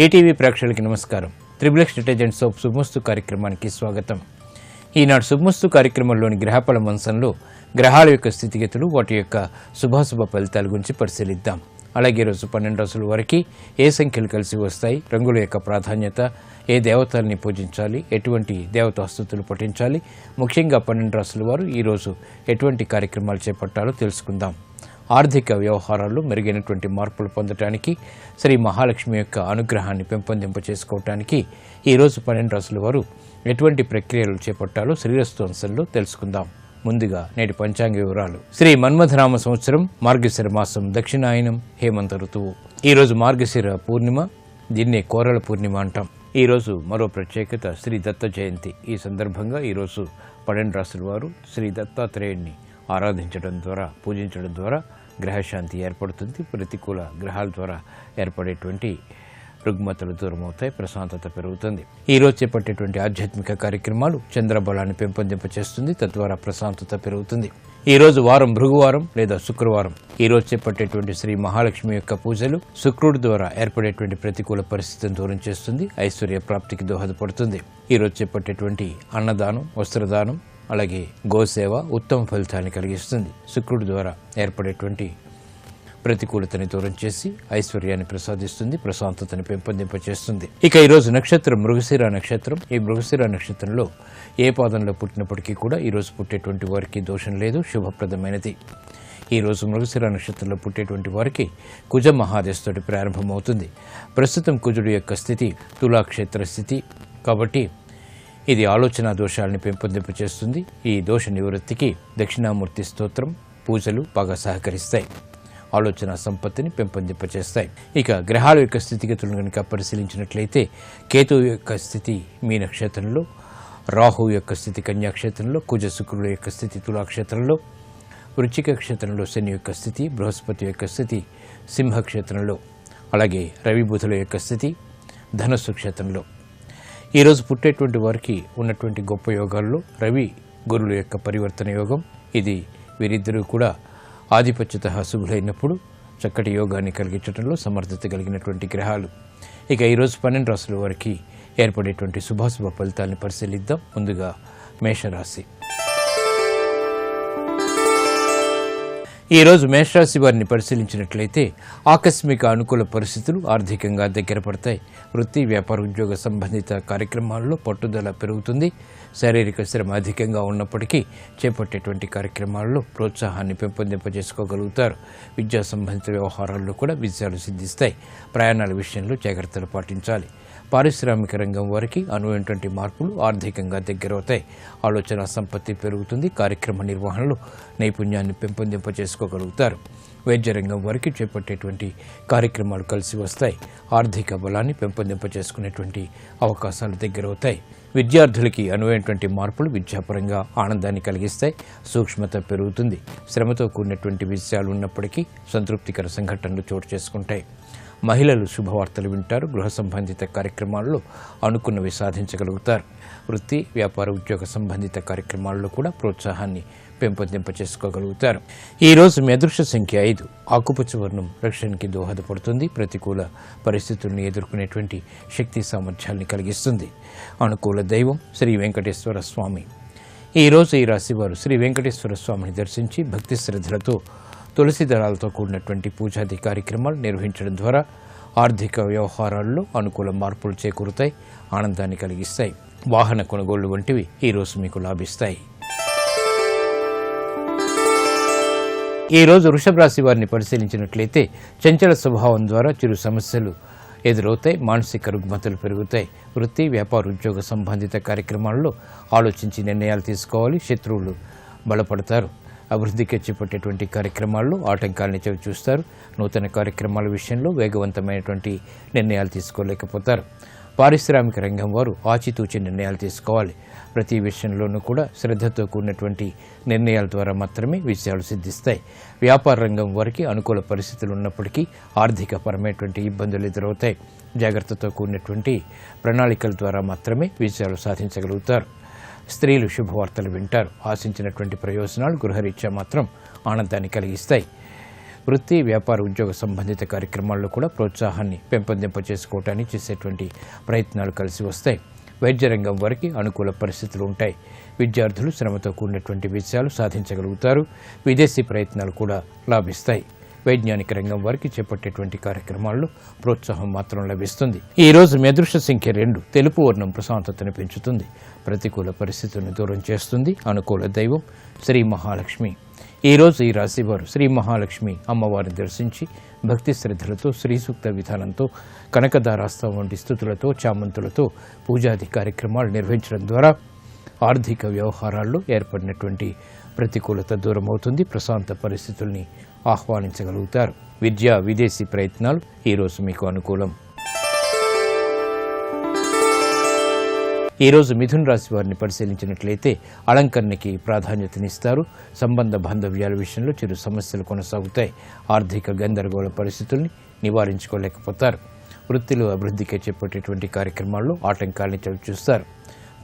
ATV ప్రేక్షకులకి నమస్కారం. Triple detergent soap శుభమస్తు కార్యక్రమానికి స్వాగతం. ఈనాడు శుభమస్తు కార్యక్రమంలోని గ్రహఫల మంచంలో గ్రహాల యొక్క స్థితిగతులు, వాటి యొక్క శుభాశుభ ఫలితాల గురించి పరిశీలిద్దాం. అలాగే రోజు 12 రోజుల వరకు ఏ సంఖ్యలు కలిసి వస్తాయి, రంగుల యొక్క ప్రాధాన్యత, ఏ దేవతల్ని పూజించాలి, ఎటువంటి దేవతాస్తుతులు పఠించాలి, ముఖ్యంగా 12 రాసుల వారు ఈరోజు ఎటువంటి కార్యక్రమాలు చేపట్టాలో తెలుసుకుందాం. ఆర్థిక వ్యవహారాల్లో మెరుగైనటువంటి మార్పులు పొందడానికి, శ్రీ మహాలక్ష్మి యొక్క అనుగ్రహాన్ని పెంపొందింప చేసుకోవటానికి ఈరోజు 12 రాసుల వారు ఎటువంటి ప్రక్రియలు చేపట్టాలో శ్రీరస్తు అంశంలో తెలుసుకుందాం. ముందుగా నేటి పంచాంగ వివరాలు. శ్రీ మన్మథనామ సంవత్సరం మార్గశిర మాసం దక్షిణాయనం హేమంత ఋతువు. ఈరోజు మార్గశిర పూర్ణిమ, దీన్నే కోరల పూర్ణిమ అంటాం. ఈరోజు మరో ప్రత్యేకత శ్రీ దత్త జయంతి. ఈ సందర్భంగా ఈరోజు 12 రాసుల వారు శ్రీ దత్తాత్రేయుడిని ఆరాధించడం ద్వారా, పూజించడం ద్వారా గ్రహశాంతి ఏర్పడుతుంది. ప్రతికూల గ్రహాల ద్వారా ఏర్పడేటువంటి రుగ్మతలు దూరమవుతాయి, ప్రశాంతత పెరుగుతుంది. ఈరోజు చేపట్టేటువంటి ఆధ్యాత్మిక కార్యక్రమాలు చంద్రబలాన్ని పెంపొందింపచేస్తుంది, తద్వారా ప్రశాంతత పెరుగుతుంది. ఈరోజు వారం భృగువారం లేదా శుక్రవారం. ఈరోజు చేపట్టేటువంటి శ్రీ మహాలక్ష్మి యొక్క పూజలు శుక్రుడి ద్వారా ఏర్పడేటువంటి ప్రతికూల పరిస్థితిని దూరం చేస్తుంది, ఐశ్వర్య ప్రాప్తికి దోహదపడుతుంది. ఈరోజు చేపట్టేటువంటి అన్నదానం, వస్త్రదానం, అలాగే గోసేవ ఉత్తమ ఫలితాన్ని కలిగిస్తుంది. శుక్రుడి ద్వారా ఏర్పడేటువంటి ప్రతికూలతని దూరం చేసి ఐశ్వర్యాన్ని ప్రసాదిస్తుంది, ప్రశాంతతని పెంపొందింపచేస్తుంది. ఇక ఈరోజు నక్షత్రం మృగశిర నక్షత్రం. ఈ మృగశిర నక్షత్రంలో ఏ పాదంలో పుట్టినప్పటికీ కూడా ఈరోజు పుట్టేటువంటి వారికి దోషం లేదు, శుభప్రదమైనది. ఈరోజు మృగశిర నక్షత్రంలో పుట్టేటువంటి వారికి కుజ మహాదశతోటి ప్రారంభమవుతుంది. ప్రస్తుతం కుజుడు యొక్క స్థితి తులాక్షేత్ర స్థితి కాబట్టి ఇది ఆలోచన దోషాలని పెంపొందింపచేస్తుంది. ఈ దోష నివృత్తికి దక్షిణామూర్తి స్తోత్రం, పూజలు బాగా సహకరిస్తాయి, ఆలోచన సంపత్తిని పెంపొందింపచేస్తాయి. ఇక గ్రహాల యొక్క స్థితిగతులను కనుక పరిశీలించినట్లయితే కేతువు యొక్క స్థితి మీ నక్షత్రంలో, రాహు యొక్క స్థితి కన్యాక్షేత్రంలో, కుజ శుక్రుడు యొక్క స్థితి తులాక్షేత్రంలో, వృశ్చిక క్షేత్రంలో శని యొక్క స్థితి, బృహస్పతి యొక్క స్థితి సింహక్షేత్రంలో, అలాగే రవి బుధుల యొక్క స్థితి ధనస్సు క్షేత్రంలో. ఈరోజు పుట్టేటువంటి వారికి ఉన్నటువంటి గొప్ప యోగాల్లో రవి గురుల యొక్క పరివర్తన యోగం. ఇది వీరిద్దరూ కూడా ఆధిపత్యత శుభులైనప్పుడు చక్కటి యోగాన్ని కలిగించడంలో సమర్థత కలిగినటువంటి గ్రహాలు. ఇక ఈరోజు 12 రాసుల వారికి ఏర్పడేటువంటి శుభాశుభ ఫలితాలను పరిశీలిద్దాం. ముందుగా మేషరాశి. ఈరోజు మేషరాశి వారిని పరిశీలించినట్లయితే ఆకస్మిక అనుకూల పరిస్థితులు ఆర్థికంగా దగ్గర పడతాయి. వృత్తి, వ్యాపార, ఉద్యోగ సంబంధిత కార్యక్రమాల్లో పట్టుదల పెరుగుతుంది. శారీరక శ్రమ అధికంగా ఉన్నప్పటికీ చేపట్టేటువంటి కార్యక్రమాల్లో ప్రోత్సాహాన్ని పెంపొందింపజేసుకోగలుగుతారు. విద్యా సంబంధిత వ్యవహారాల్లో కూడా విజయాలు సిద్ధిస్తాయి. ప్రయాణాల విషయంలో జాగ్రత్తలు పాటించాలి. పారిశ్రామిక రంగం వారికి అనువైనటువంటి మార్పులు ఆర్థికంగా దగ్గరవుతాయి. ఆలోచన సంపత్తి పెరుగుతుంది. కార్యక్రమ నిర్వహణలో నైపుణ్యాన్ని పెంపొందింపజేసుకోగలుగుతారు. వైద్య రంగం వారికి చేపట్టేటువంటి కార్యక్రమాలు కలిసి వస్తాయి. ఆర్థిక బలాన్ని పెంపొందింపజేసుకునేటువంటి అవకాశాలు దగ్గరవుతాయి. విద్యార్థులకి అనువైనటువంటి మార్పులు విద్యాపరంగా ఆనందాన్ని కలిగిస్తాయి. సూక్ష్మత పెరుగుతుంది. శ్రమతో కూడినటువంటి విషయాలు ఉన్నప్పటికీ సంతృప్తికర సంఘటనలు చోటు చేసుకుంటాయి. మహిళలు శుభవార్తలు వింటారు. గృహ సంబంధిత కార్యక్రమాల్లో అనుకున్నవి సాధించగలుగుతారు. వృత్తి, వ్యాపార, ఉద్యోగ సంబంధిత కార్యక్రమాల్లో కూడా ప్రోత్సాహాన్ని పెంపొందింపచేసుకోగలుగుతారు. ఈరోజు మీ అదృష్ట సంఖ్య 5. ఆకుపచ్చ వర్ణం రక్షణకి దోహదపడుతుంది. ప్రతికూల పరిస్థితులను ఎదుర్కొనేటువంటి శక్తి సామర్థ్యాన్ని కలిగిస్తుంది. అనుకూల దైవం శ్రీ వెంకటేశ్వర స్వామి. ఈరోజు ఈ రాశి వారు శ్రీ వెంకటేశ్వర స్వామిని దర్శించి భక్తి శ్రద్ధలతో తులసి దళాలతో కూడినటువంటి పూజాది కార్యక్రమాలు నిర్వహించడం ద్వారా ఆర్థిక వ్యవహారాల్లో అనుకూల మార్పులు చేకూరుతాయి, ఆనందాన్ని కలిగిస్తాయి. వాహన కొనుగోళ్లు వంటివి ఈరోజు మీకు లాభిస్తాయి. ఈరోజు వృషభ రాశి వారిని పరిశీలించినట్లయితే చంచల స్వభావం ద్వారా చిరు సమస్యలు ఎదురవుతాయి. మానసిక రుగ్మతలు పెరుగుతాయి. వృత్తి, వ్యాపార, ఉద్యోగ సంబంధిత కార్యక్రమాల్లో ఆలోచించి నిర్ణయాలు తీసుకోవాలి. శత్రువులు బలపడతారు. అభివృద్ధికి చేపట్టేటువంటి కార్యక్రమాల్లో ఆటంకాలని చవి చూస్తారు. నూతన కార్యక్రమాల విషయంలో వేగవంతమైనటువంటి నిర్ణయాలు తీసుకోలేకపోతారు. పారిశ్రామిక రంగం వారు ఆచితూచి నిర్ణయాలు తీసుకోవాలి. ప్రతి విషయంలోనూ కూడా శ్రద్ధతో కూడినటువంటి నిర్ణయాల ద్వారా మాత్రమే విజయాలు సిద్ధిస్తాయి. వ్యాపార రంగం వారికి అనుకూల పరిస్థితులు ఉన్నప్పటికీ ఆర్థిక పరమైనటువంటి ఇబ్బందులు ఎదురవుతాయి. జాగ్రత్తతో కూడినటువంటి ప్రణాళికల ద్వారా మాత్రమే విజయాలు సాధించగలుగుతారు. స్త్రీలు శుభవార్తలు వింటారు. ఆశించినటువంటి ప్రయోజనాలు గృహరీత్యా మాత్రం ఆనందాన్ని కలిగిస్తాయి. వృత్తి, వ్యాపార, ఉద్యోగ సంబంధిత కార్యక్రమాల్లో కూడా ప్రోత్సాహాన్ని పెంపొందింపచేసుకోవటానికి చేసేటువంటి ప్రయత్నాలు కలిసి వస్తాయి. వైద్య రంగం వారికి అనుకూల పరిస్థితులు ఉంటాయి. విద్యార్థులు శ్రమతో కూడినటువంటి విషయాలు సాధించగలుగుతారు. విదేశీ ప్రయత్నాలు కూడా లాభిస్తాయి. వైజ్ఞానిక రంగం వారికి చేపట్టేటువంటి కార్యక్రమాల్లో ప్రోత్సాహం మాత్రం లభిస్తుంది. ఈ రోజు మీ అదృష్ట సంఖ్య 2. తెలుపు వర్ణం ప్రశాంతతను పెంచుతుంది. ప్రతికూల పరిస్థితులను దూరం చేస్తుంది. అనుకూల దైవం శ్రీ మహాలక్ష్మి. ఈ రోజు ఈ రాశి వారు శ్రీ మహాలక్ష్మి అమ్మవారిని దర్శించి భక్తి శ్రద్ధలతో, శ్రీ సూక్త విధానంతో, కనకదారాస్తం వంటి స్థుతులతో, చామంతులతో పూజాది కార్యక్రమాలు నిర్వహించడం ద్వారా ఆర్థిక వ్యవహారాల్లో ఏర్పడినటువంటి ప్రతికూలత దూరమవుతుంది. ప్రశాంత పరిస్థితుల్ని ఆహ్వానించగలుగుతారు. విద్యా, విదేశీ ప్రయత్నాలు ఈరోజు మీకు అనుకూలం. ఈరోజు మిథున రాశి వారిని పరిశీలించినట్లయితే అలంకరణకి ప్రాధాన్యతనిస్తారు. సంబంధ బాంధవ్యాల విషయంలో చిరు సమస్యలు కొనసాగుతాయి. ఆర్థిక గందరగోళ పరిస్థితుల్ని నివారించుకోలేకపోతారు. వృత్తిలో అభివృద్ధికి చేపట్టేటువంటి కార్యక్రమాల్లో ఆటంకాలని చవిచూస్తారు.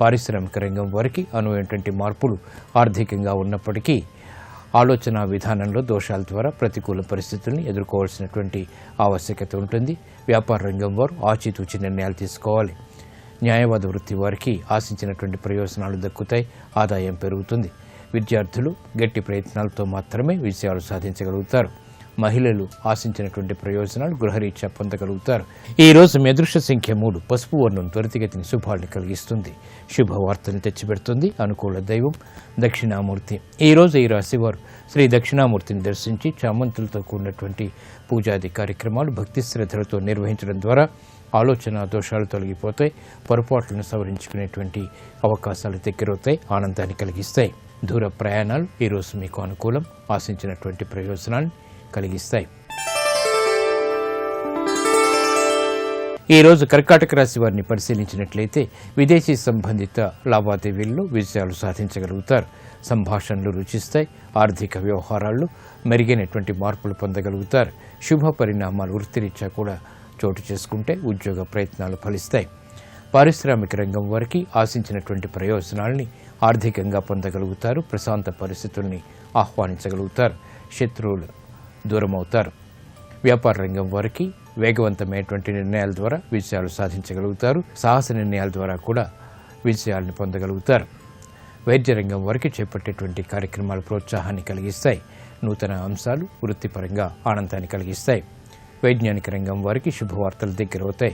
పారిశ్రామిక రంగం వారికి అనువైనటువంటి మార్పులు ఆర్థికంగా ఉన్నప్పటికీ ఆలోచన విధానంలో దోషాల ద్వారా ప్రతికూల పరిస్థితుల్ని ఎదుర్కోవాల్సినటువంటి ఆవశ్యకత ఉంటుంది. వ్యాపార రంగం వారు ఆచితూచి నిర్ణయాలు తీసుకోవాలి. న్యాయవాద వృత్తి వారికి ఆశించినటువంటి ప్రయోజనాలు దక్కుతాయి. ఆదాయం పెరుగుతుంది. విద్యార్థులు గట్టి ప్రయత్నాలతో మాత్రమే విజయాలు సాధించగలుగుతారు. మహిళలు ఆశించినటువంటి ప్రయోజనాలు గృహరీత్యా పొందగలుగుతారు. ఈ రోజు మీ అదృష్ట సంఖ్య 3. పసుపు వర్ణం త్వరితగతిని శుభాన్ని కలిగిస్తుంది. శుభవార్తను తెచ్చిపెడుతుంది. అనుకూల దైవం దక్షిణామూర్తి. ఈ రోజు ఈ రాశివారు శ్రీ దక్షిణామూర్తిని దర్శించి చామంతులతో కూడినటువంటి పూజాది కార్యక్రమాలు భక్తి శ్రద్ధలతో నిర్వహించడం ద్వారా ఆలోచన దోషాలు తొలగిపోతాయి. పొరపాట్లను సవరించుకునేటువంటి అవకాశాలు దగ్గరవుతాయి. ఆనందాన్ని కలిగిస్తాయి. దూర ప్రయాణాలు ఈరోజు మీకు అనుకూలం. ఆశించినటువంటి ప్రయోజనాన్ని కలిగిస్తాయి. ఈరోజు కర్కాటక రాశి వారిని పరిశీలించినట్లయితే విదేశీ సంబంధిత లావాదేవీల్లో విజయాలు సాధించగలుగుతారు. సంభాషణలు రుచిస్తాయి. ఆర్థిక వ్యవహారాల్లో మెరుగైనటువంటి మార్పులు పొందగలుగుతారు. శుభ పరిణామాలు వృత్తిరీత్యా కూడా చోటు చేసుకుంటే ఉద్యోగ ప్రయత్నాలు ఫలిస్తాయి. పారిశ్రామిక రంగం వారికి ఆశించినటువంటి ప్రయోజనాల్ని ఆర్థికంగా పొందగలుగుతారు. ప్రశాంత పరిస్థితుల్ని ఆహ్వానించగలుగుతారు. శత్రువులు దూరమవుతారు. వ్యాపార రంగం వారికి వేగవంతమైనటువంటి నిర్ణయాల ద్వారా విజయాలు సాధించగలుగుతారు. సాహస నిర్ణయాల ద్వారా కూడా విజయాలను పొందగలుగుతారు. వైద్య రంగం వారికి చేపట్టేటువంటి కార్యక్రమాలు ప్రోత్సాహాన్ని కలిగిస్తాయి. నూతన అంశాలు వృత్తిపరంగా ఆనందాన్ని కలిగిస్తాయి. వైజ్ఞానిక రంగం వారికి శుభవార్తలు దగ్గరవుతాయి.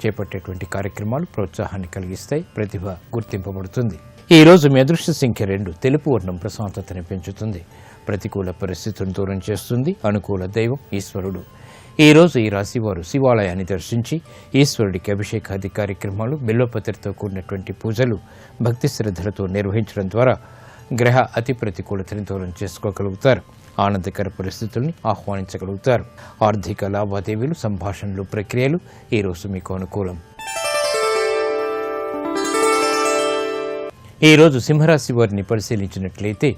చేపట్టేటువంటి కార్యక్రమాలు ప్రోత్సాహాన్ని కలిగిస్తాయి. ప్రతిభ గుర్తింపబడుతుంది. ఈ రోజు మీ అదృష్ట సంఖ్య 2. తెలుపు వర్ణం ప్రశాంతతని పెంచుతుంది. ప్రతికూల పరిస్థితులను దూరం చేస్తుంది. అనుకూల దైవం ఈశ్వరుడు. ఈ రోజు ఈ రాశి వారు శివాలయాన్ని దర్శించి ఈశ్వరుడికి అభిషేకాది కార్యక్రమాలు, బిల్వపత్రితో కూడినటువంటి పూజలు భక్తి శ్రద్ధలతో నిర్వహించడం ద్వారా గ్రహ అతి ప్రతికూలతని దూరం చేసుకోగలుగుతారు. ఆనందకర పరిస్థితుల్ని ఆహ్వానించగలుగుతారు. ఆర్థిక లావాదేవీలు, సంభాషణలు, ప్రక్రియలు ఈరోజు మీకు అనుకూలం. ఈ రోజు సింహరాశి వారిని పరిశీలించినట్లయితే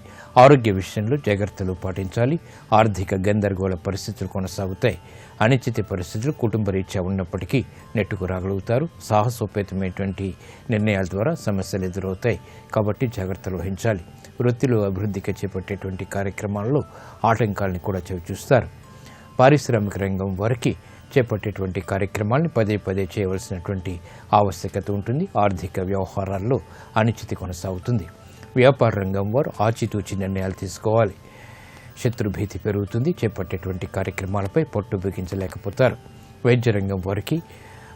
ఆరోగ్య విషయంలో జాగ్రత్తలు పాటించాలి. ఆర్థిక గందరగోళ పరిస్థితులు కొనసాగుతాయి. అనిశ్చిత పరిస్థితులు కుటుంబ రీత్యా ఉన్నప్పటికీ నెట్టుకు రాగలుగుతారు. సాహసోపేతమైనటువంటి నిర్ణయాల ద్వారా సమస్యలు ఎదురవుతాయి. కాబట్టి జాగ్రత్తలు వహించాలి. వృత్తిలో అభివృద్ధికి చేపట్టేటువంటి కార్యక్రమాల్లో ఆటంకాలను కూడా చవిచూస్తారు. పారిశ్రామిక రంగం వారికి చేపట్టేటువంటి కార్యక్రమాల్ని పదే పదే చేయవలసినటువంటి ఆవశ్యకత ఉంటుంది. ఆర్థిక వ్యవహారాల్లో అనిశ్చితి కొనసాగుతుంది. వ్యాపార రంగం వారు ఆచితూచి నిర్ణయాలు తీసుకోవాలి. శత్రుభీతి పెరుగుతుంది. చేపట్టేటువంటి కార్యక్రమాలపై పట్టు బిగించలేకపోతారు. వైద్య రంగం వారికి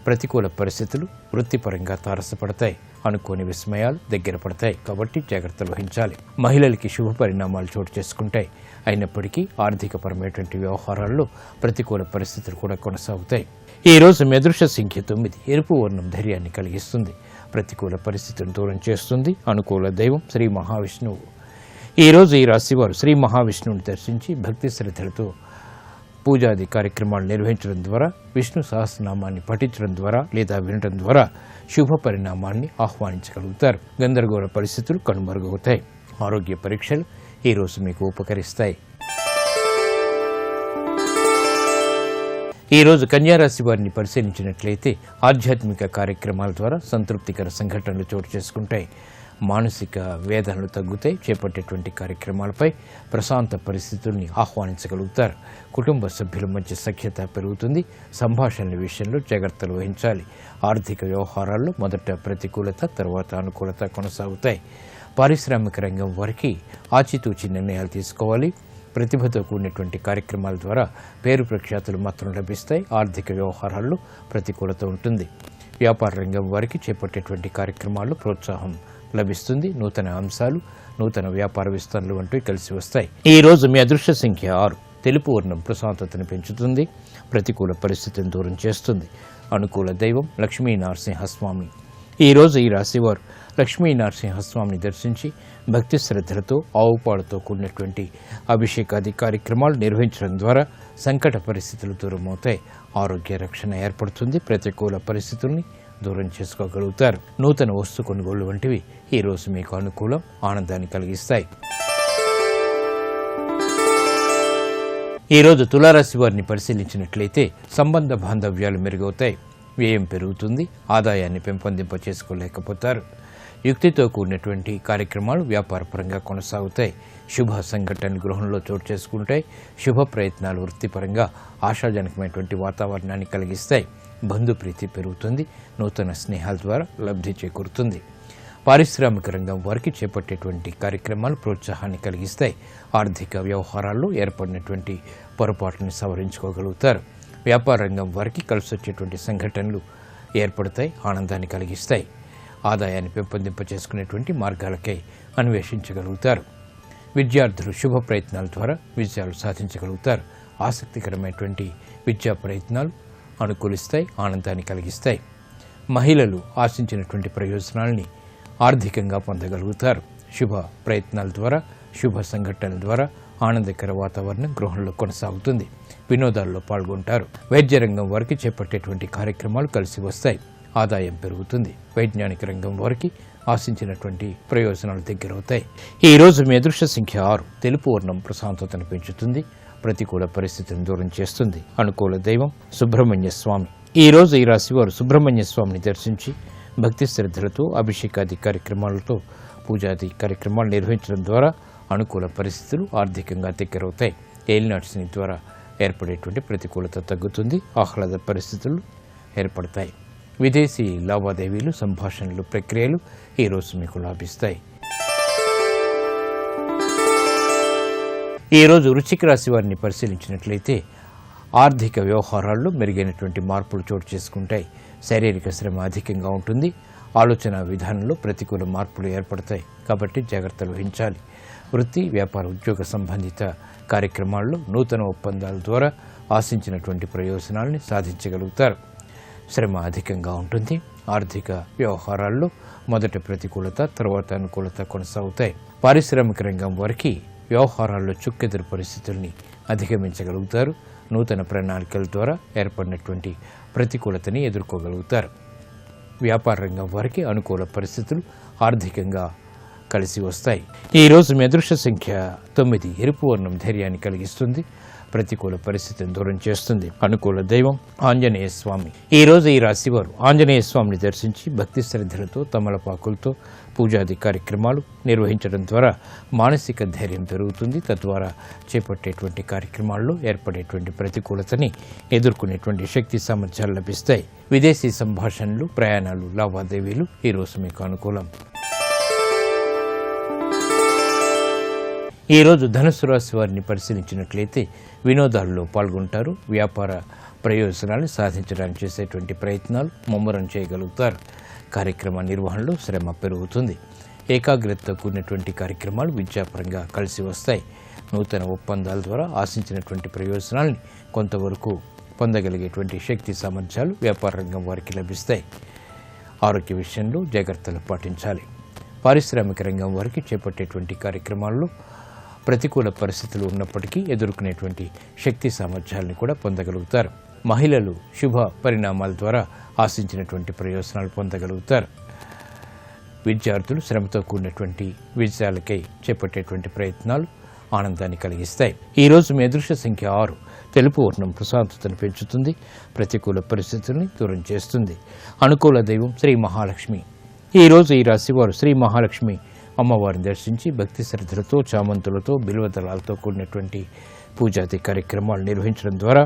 ప్రతికూల పరిస్థితులు వృత్తిపరంగా తారసపడతాయి. అనుకోని విస్మయాలు దగ్గర పడతాయి. కాబట్టి జాగ్రత్తలు వహించాలి. మహిళలకి శుభ పరిణామాలు చోటు చేసుకుంటాయి. అయినప్పటికీ ఆర్థికపరమైనటువంటి వ్యవహారాల్లో ప్రతికూల పరిస్థితులు కూడా కొనసాగుతాయి. ఈ రోజు మీ అదృష్ట సంఖ్య 9. ఎరుపు వర్ణం ధైర్యాన్ని కలిగిస్తుంది. ప్రతికూల పరిస్థితులను దూరం చేస్తుంది. అనుకూల దైవం శ్రీ మహావిష్ణువు. ఈ రోజు ఈ రాశివారు శ్రీ మహావిష్ణువుని దర్శించి భక్తి శ్రద్ధలతో పూజాది కార్యక్రమాలు నిర్వహించడం ద్వారా, విష్ణు సహస్రనామాన్ని పఠించడం ద్వారా లేదా వినడం ద్వారా శుభ పరిణామాన్ని ఆహ్వానించగలుగుతారు. గందరగోళ పరిస్థితులు కనుమరుగవుతాయి. ఆరోగ్య పరీక్షలు ఈరోజు మీకు ఉపకరిస్తాయి. ఈరోజు కన్యారాశి వారిని పరిశీలించినట్లయితే ఆధ్యాత్మిక కార్యక్రమాల ద్వారా సంతృప్తికర సంఘటనలు చోటు చేసుకుంటాయి. మానసిక వేదనలు తగ్గుతాయి. చేపట్టేటువంటి కార్యక్రమాలపై ప్రశాంత పరిస్థితుల్ని ఆహ్వానించగలుగుతారు. కుటుంబ సభ్యుల మధ్య సఖ్యత పెరుగుతుంది. సంభాషణల విషయంలో జాగ్రత్తలు వహించాలి. ఆర్థిక వ్యవహారాల్లో మొదట ప్రతికూలత, తర్వాత అనుకూలత కొనసాగుతాయి. పారిశ్రామిక రంగం వారికి ఆచితూచి నిర్ణయాలు తీసుకోవాలి. ప్రతిభతో కూడినటువంటి కార్యక్రమాల ద్వారా పేరు ప్రఖ్యాతులు మాత్రం లభిస్తాయి. ఆర్థిక వ్యవహారాల్లో ప్రతికూలత ఉంటుంది. వ్యాపార రంగం వారికి చేపట్టేటువంటి కార్యక్రమాల్లో ప్రోత్సాహం లభిస్తుంది. నూతన అంశాలు, నూతన వ్యాపార విస్తరణలు వంటివి కలిసి వస్తాయి. ఈ రోజు మీ అదృష్ట సంఖ్య 6. తెలుపు వర్ణం ప్రశాంతతను పెంచుతుంది. ప్రతికూల పరిస్థితిని దూరం చేస్తుంది. అనుకూల దైవం లక్ష్మీ నరసింహస్వామి. ఈ రోజు ఈ రాశివారు లక్ష్మీ నరసింహస్వామిని దర్శించి భక్తి శ్రద్ధలతో ఆవుపాలతో కూడినటువంటి అభిషేకాది కార్యక్రమాలు నిర్వహించడం ద్వారా సంకట పరిస్థితులు దూరమవుతాయి. ఆరోగ్య రక్షణ ఏర్పడుతుంది. ప్రతికూల పరిస్థితుల్ని దూరం చేసుకోగలుగుతారు. నూతన వస్తు కొనుగోలు వంటివి ఈ రోజు మీకు అనుకూలం, ఆనందాన్ని కలిగిస్తాయి. ఈ రోజు తులారాశి వారిని పరిశీలించినట్లయితే సంబంధ బాంధవ్యాలు మెరుగవుతాయి. వ్యయం పెరుగుతుంది. ఆదాయాన్ని పెంపొందింప చేసుకోలేకపోతారు. యుక్తితో కూడినటువంటి కార్యక్రమాలు వ్యాపారపరంగా కొనసాగుతాయి. శుభ సంఘటనలు గృహంలో చోటు చేసుకుంటాయి. శుభ ప్రయత్నాలు వృత్తిపరంగా ఆశాజనకమైనటువంటి వాతావరణాన్ని కలిగిస్తాయి. బంధుప్రీతి పెరుగుతుంది. నూతన స్నేహాల ద్వారా లబ్ధి చేకూరుతుంది. పారిశ్రామిక రంగం వారికి చేపట్టేటువంటి కార్యక్రమాలు ప్రోత్సాహాన్ని కలిగిస్తాయి. ఆర్థిక వ్యవహారాల్లో ఏర్పడినటువంటి పొరపాట్లను సవరించుకోగలుగుతారు. వ్యాపార రంగం వారికి కలిసి వచ్చేటువంటి సంఘటనలు ఏర్పడతాయి. ఆనందాన్ని కలిగిస్తాయి. ఆదాయాన్ని పెంపొందింప చేసుకునేటువంటి మార్గాలకై అన్వేషించగలుగుతారు. విద్యార్థులు శుభ ప్రయత్నాల ద్వారా విజయాలు సాధించగలుగుతారు. ఆసక్తికరమైనటువంటి విద్యా ప్రయత్నాలు అనుకూలిస్తాయి. ఆనందాన్ని కలిగిస్తాయి. మహిళలు ఆశించినటువంటి ప్రయోజనాల్ని ఆర్థికంగా పొందగలుగుతారు. శుభ ప్రయత్నాల ద్వారా, శుభ సంఘటనల ద్వారా ఆనందకర వాతావరణం గృహంలో కొనసాగుతుంది. వినోదాల్లో పాల్గొంటారు. వైద్య రంగం వారికి చేపట్టేటువంటి కార్యక్రమాలు కలిసి వస్తాయి. ఆదాయం పెరుగుతుంది. వైజ్ఞానిక రంగం వారికి ఆశించినటువంటి ప్రయోజనాలు దగ్గరవుతాయి. ఈ రోజు మీ అదృష్ట సంఖ్య 6. తెలుపు వర్ణం ప్రశాంతతను పెంచుతుంది. ప్రతికూల పరిస్థితిని దూరం చేస్తుంది. అనుకూల దైవం సుబ్రహ్మణ్య స్వామి. ఈ రోజు ఈ రాశి వారు సుబ్రహ్మణ్య స్వామిని దర్శించి భక్తి శ్రద్ధలతో అభిషేకాది కార్యక్రమాలతో పూజాది కార్యక్రమాలు నిర్వహించడం ద్వారా అనుకూల పరిస్థితులు ఆర్థికంగా దగ్గరవుతాయి. ఏలినాటి శని ద్వారా ఏర్పడేటువంటి ప్రతికూలత తగ్గుతుంది. ఆహ్లాద పరిస్థితులు ఏర్పడతాయి. విదేశీ లావాదేవీలు, సంభాషణలు, ప్రక్రియలు ఈరోజు మీకు లాభిస్తాయి. ఈరోజు వృశ్చిక రాశి వారిని పరిశీలించినట్లయితే ఆర్థిక వ్యవహారాల్లో మెరుగైనటువంటి మార్పులు చోటు చేసుకుంటాయి. శారీరక శ్రమ అధికంగా ఉంటుంది. ఆలోచన విధానంలో ప్రతికూల మార్పులు ఏర్పడతాయి. కాబట్టి జాగ్రత్తలు వహించాలి. వృత్తి, వ్యాపార, ఉద్యోగ సంబంధిత కార్యక్రమాల్లో నూతన ఒప్పందాల ద్వారా ఆశించినటువంటి ప్రయోజనాల్ని సాధించగలుగుతారు. శ్రమ అధికంగా ఉంటుంది. ఆర్థిక వ్యవహారాల్లో మొదట ప్రతికూలత, తర్వాత అనుకూలత కొనసాగుతాయి. పారిశ్రామిక రంగం వారికి వ్యవహారాల్లో చుక్కెదురు పరిస్థితుల్ని అధిగమించగలుగుతారు. నూతన ప్రణాళికల ద్వారా ఏర్పడినటువంటి ప్రతికూలతని ఎదుర్కోగలుగుతారు. వ్యాపార రంగం వారికి అనుకూల పరిస్థితులు ఆర్థికంగా కలిసి వస్తాయి. ఈరోజు మీ అదృష్ట సంఖ్య 9. ఎరుపు వర్ణం ధైర్యాన్ని కలిగిస్తుంది. ప్రతికూల పరిస్థితిని దూరం చేస్తుంది. అనుకూల దైవం ఆంజనేయ స్వామి. ఈ రోజు ఈ రాశివారు ఆంజనేయ స్వామిని దర్శించి భక్తి శ్రద్ధలతో తమలపాకులతో పూజాది కార్యక్రమాలు నిర్వహించడం ద్వారా మానసిక ధైర్యం పెరుగుతుంది. తద్వారా చేపట్టేటువంటి కార్యక్రమాల్లో ఏర్పడేటువంటి ప్రతికూలతని ఎదుర్కొనేటువంటి శక్తి సామర్థ్యాలు లభిస్తాయి. విదేశీ సంభాషణలు, ప్రయాణాలు, లావాదేవీలు ఈరోజు మీకు అనుకూలం. ఈరోజు ధనుసు రాశి వారిని పరిశీలించినట్లయితే వినోదాల్లో పాల్గొంటారు. వ్యాపార ప్రయోజనాలు సాధించడానికి చేసేటువంటి ప్రయత్నాలు ముమ్మరం చేయగలుగుతారు. కార్యక్రమ నిర్వహణలో శ్రమ పెరుగుతుంది. ఏకాగ్రతతో కూడినటువంటి కార్యక్రమాలు విద్యాపరంగా కలిసి వస్తాయి. నూతన ఒప్పందాల ద్వారా ఆశించినటువంటి ప్రయోజనాల్ని కొంతవరకు పొందగలిగేటువంటి శక్తి సామర్థ్యాలు వ్యాపార రంగం వారికి లభిస్తాయి. ఆరోగ్య విషయంలో జాగ్రత్తలు పాటించాలి. పారిశ్రామిక రంగం వారికి చేపట్టేటువంటి కార్యక్రమాల్లో ప్రతికూల పరిస్థితులు ఉన్నప్పటికీ ఎదుర్కొనేటువంటి శక్తి సామర్థ్యాలను కూడా పొందగలుగుతారు. మహిళలు శుభ పరిణామాల ద్వారా ఆశించినటువంటి ప్రయోజనాలు పొందగలుగుతారు. విద్యార్థులు శ్రమతో కూడినటువంటి విజయాలకై చేపట్టేటువంటి ప్రయత్నాలు ఆనందాన్ని కలిగిస్తాయి. ఈరోజు మీ అదృష్ట సంఖ్య 6. తెలుపు వర్ణం ప్రశాంతతను పెంచుతుంది. ప్రతికూల పరిస్థితుల్ని దూరం చేస్తుంది. అనుకూల దైవం శ్రీ మహాలక్ష్మి. ఈరోజు ఈ రాశివారు శ్రీ మహాలక్ష్మి అమ్మవారిని దర్శించి భక్తి శ్రద్ధలతో, చామంతులతో, బిల్వదళాలతో కూడినటువంటి పూజాది కార్యక్రమాలు నిర్వహించడం ద్వారా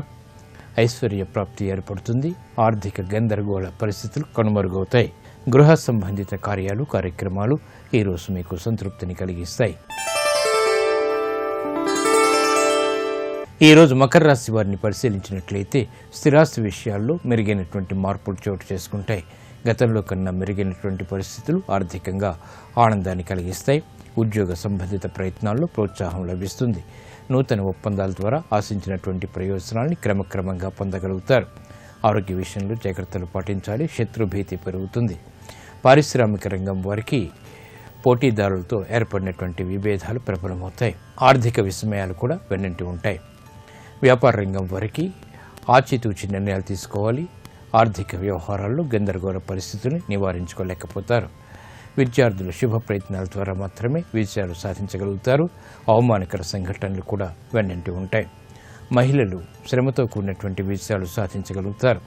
ఐశ్వర్య ప్రాప్తి ఏర్పడుతుంది. ఆర్థిక గందరగోళ పరిస్థితులు కనుమరుగవుతాయి. గృహ సంబంధిత కార్యక్రమాలు ఈరోజు మీకు సంతృప్తిని కలిగిస్తాయి. ఈరోజు మకర రాశి వారిని పరిశీలించినట్లయితే స్థిరాస్తి విషయాల్లో మెరుగైనటువంటి మార్పులు చోటు చేసుకుంటాయి. గతంలో కన్నా మెరుగైనటువంటి పరిస్థితులు ఆర్థికంగా ఆనందాన్ని కలిగిస్తాయి. ఉద్యోగ సంబంధిత ప్రయత్నాల్లో ప్రోత్సాహం లభిస్తుంది. నూతన ఒప్పందాల ద్వారా ఆశించినటువంటి ప్రయోజనాల్ని క్రమక్రమంగా పొందగలుగుతారు. ఆరోగ్య విషయంలో జాగ్రత్తలు పాటించాలి. శత్రుభీతి పెరుగుతుంది. పారిశ్రామిక రంగం వారికి పోటీదారులతో ఏర్పడినటువంటి విభేదాలు ప్రబలమవుతాయి. ఆర్థిక విస్మయాలు కూడా వెన్నంటి ఉంటాయి. వ్యాపార రంగం వారికి ఆచితూచి నిర్ణయాలు తీసుకోవాలి. ఆర్థిక వ్యవహారాల్లో గందరగోళ పరిస్థితుల్ని నివారించుకోలేకపోతారు. విద్యార్థులు శుభ ప్రయత్నాల ద్వారా మాత్రమే విజయాలు సాధించగలుగుతారు. అవమానకర సంఘటనలు కూడా వెన్నంటి ఉంటాయి. మహిళలు శ్రమతో కూడినటువంటి విజయాలు సాధించగలుగుతారు.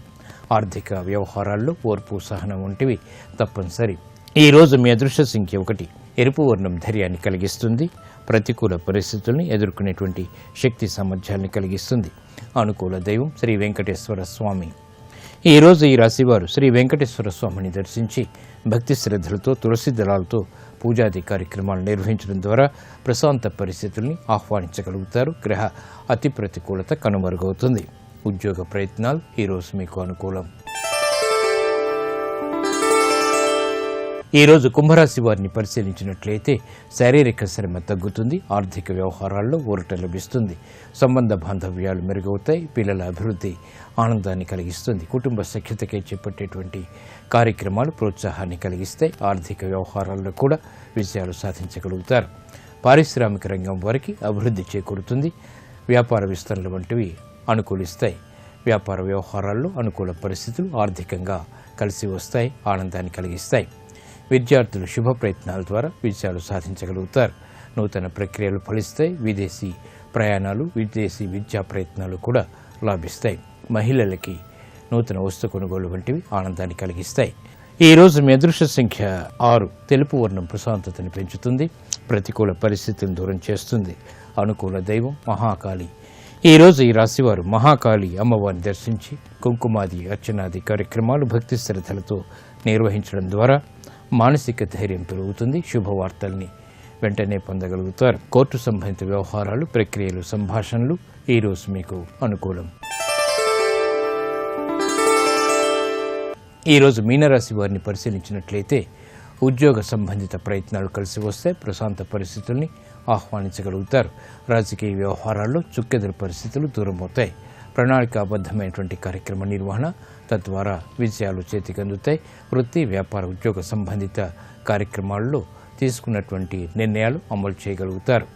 ఆర్థిక వ్యవహారాల్లో ఓర్పు, సహనం వంటివి తప్పనిసరి. ఈరోజు మీ అదృష్ట సంఖ్య 1. ఎరుపు వర్ణం ధైర్యాన్ని కలిగిస్తుంది. ప్రతికూల పరిస్థితుల్ని ఎదుర్కొనేటువంటి శక్తి సామర్థ్యాన్ని కలిగిస్తుంది. అనుకూల దైవం శ్రీ వెంకటేశ్వర స్వామి. ఈరోజు ఈ రాశివారు శ్రీ వెంకటేశ్వర స్వామిని దర్శించి భక్తి శ్రద్ధలతో, తులసి దళాలతో పూజాది కార్యక్రమాలు నిర్వహించడం ద్వారా ప్రశాంత పరిస్థితుల్ని ఆహ్వానించగలుగుతారు. గ్రహ అతి ప్రతికూలత కనుమరుగవుతుంది. ఉద్యోగ ప్రయత్నాలు ఈరోజు మీకు అనుకూలం. ఈరోజు కుంభరాశి వారిని పరిశీలించినట్లయితే శారీరక శ్రమ తగ్గుతుంది. ఆర్థిక వ్యవహారాల్లో ఊరట లభిస్తుంది. సంబంధ బాంధవ్యాలు మెరుగవుతాయి. పిల్లల అభివృద్ధి ఆనందాన్ని కలిగిస్తుంది. కుటుంబ సఖ్యతకై చేపట్టేటువంటి కార్యక్రమాలు ప్రోత్సాహాన్ని కలిగిస్తాయి. ఆర్థిక వ్యవహారాల్లో కూడా విజయాలు సాధించగలుగుతారు. పారిశ్రామిక రంగం వారికి అభివృద్ధి చేకూరుతుంది. వ్యాపార విస్తరణలు వంటివి అనుకూలిస్తాయి. వ్యాపార వ్యవహారాల్లో అనుకూల పరిస్థితులు ఆర్థికంగా కలిసి వస్తాయి. ఆనందాన్ని కలిగిస్తాయి. విద్యార్థులు శుభ ప్రయత్నాల ద్వారా విజయాలు సాధించగలుగుతారు. నూతన ప్రక్రియలు ఫలిస్తాయి. విదేశీ ప్రయాణాలు, విదేశీ విద్యా ప్రయత్నాలు కూడా లాభిస్తాయి. మహిళలకి నూతన వస్తు కొనుగోలు వంటివి ఆనందాన్ని కలిగిస్తాయి. ఈరోజు మీ అదృష్ట సంఖ్య 6. తెలుపు వర్ణం ప్రశాంతతను పెంచుతుంది. ప్రతికూల పరిస్థితులను దూరం చేస్తుంది. అనుకూల దైవం మహాకాళి. ఈరోజు ఈ రాశివారు మహాకాళి అమ్మవారిని దర్శించి కుంకుమాది అర్చనాది కార్యక్రమాలు భక్తి శ్రద్ధలతో నిర్వహించడం ద్వారా మానసిక ధైర్యం పెరుగుతుంది. శుభవార్తల్ని వెంటనే పొందగలుగుతారు. కోర్టు సంబంధిత వ్యవహారాలు, ప్రక్రియలు, సంభాషణలు ఈరోజు మీకు అనుకూలం. ఈరోజు మీనరాశి వారిని పరిశీలించినట్లయితే ఉద్యోగ సంబంధిత ప్రయత్నాలు కలిసి వస్తే ప్రశాంత పరిస్థితుల్ని ఆహ్వానించగలుగుతారు. రాజకీయ వ్యవహారాల్లో చుక్కెదురు పరిస్థితులు దూరమవుతాయి. ప్రణాళికాబద్ధమైనటువంటి కార్యక్రమ నిర్వహణ తద్వారా విజయాలు చేతికందుతాయి. వృత్తి, వ్యాపార, ఉద్యోగ సంబంధిత కార్యక్రమాల్లో తీసుకున్నటువంటి నిర్ణయాలు అమలు చేయగలుగుతారు.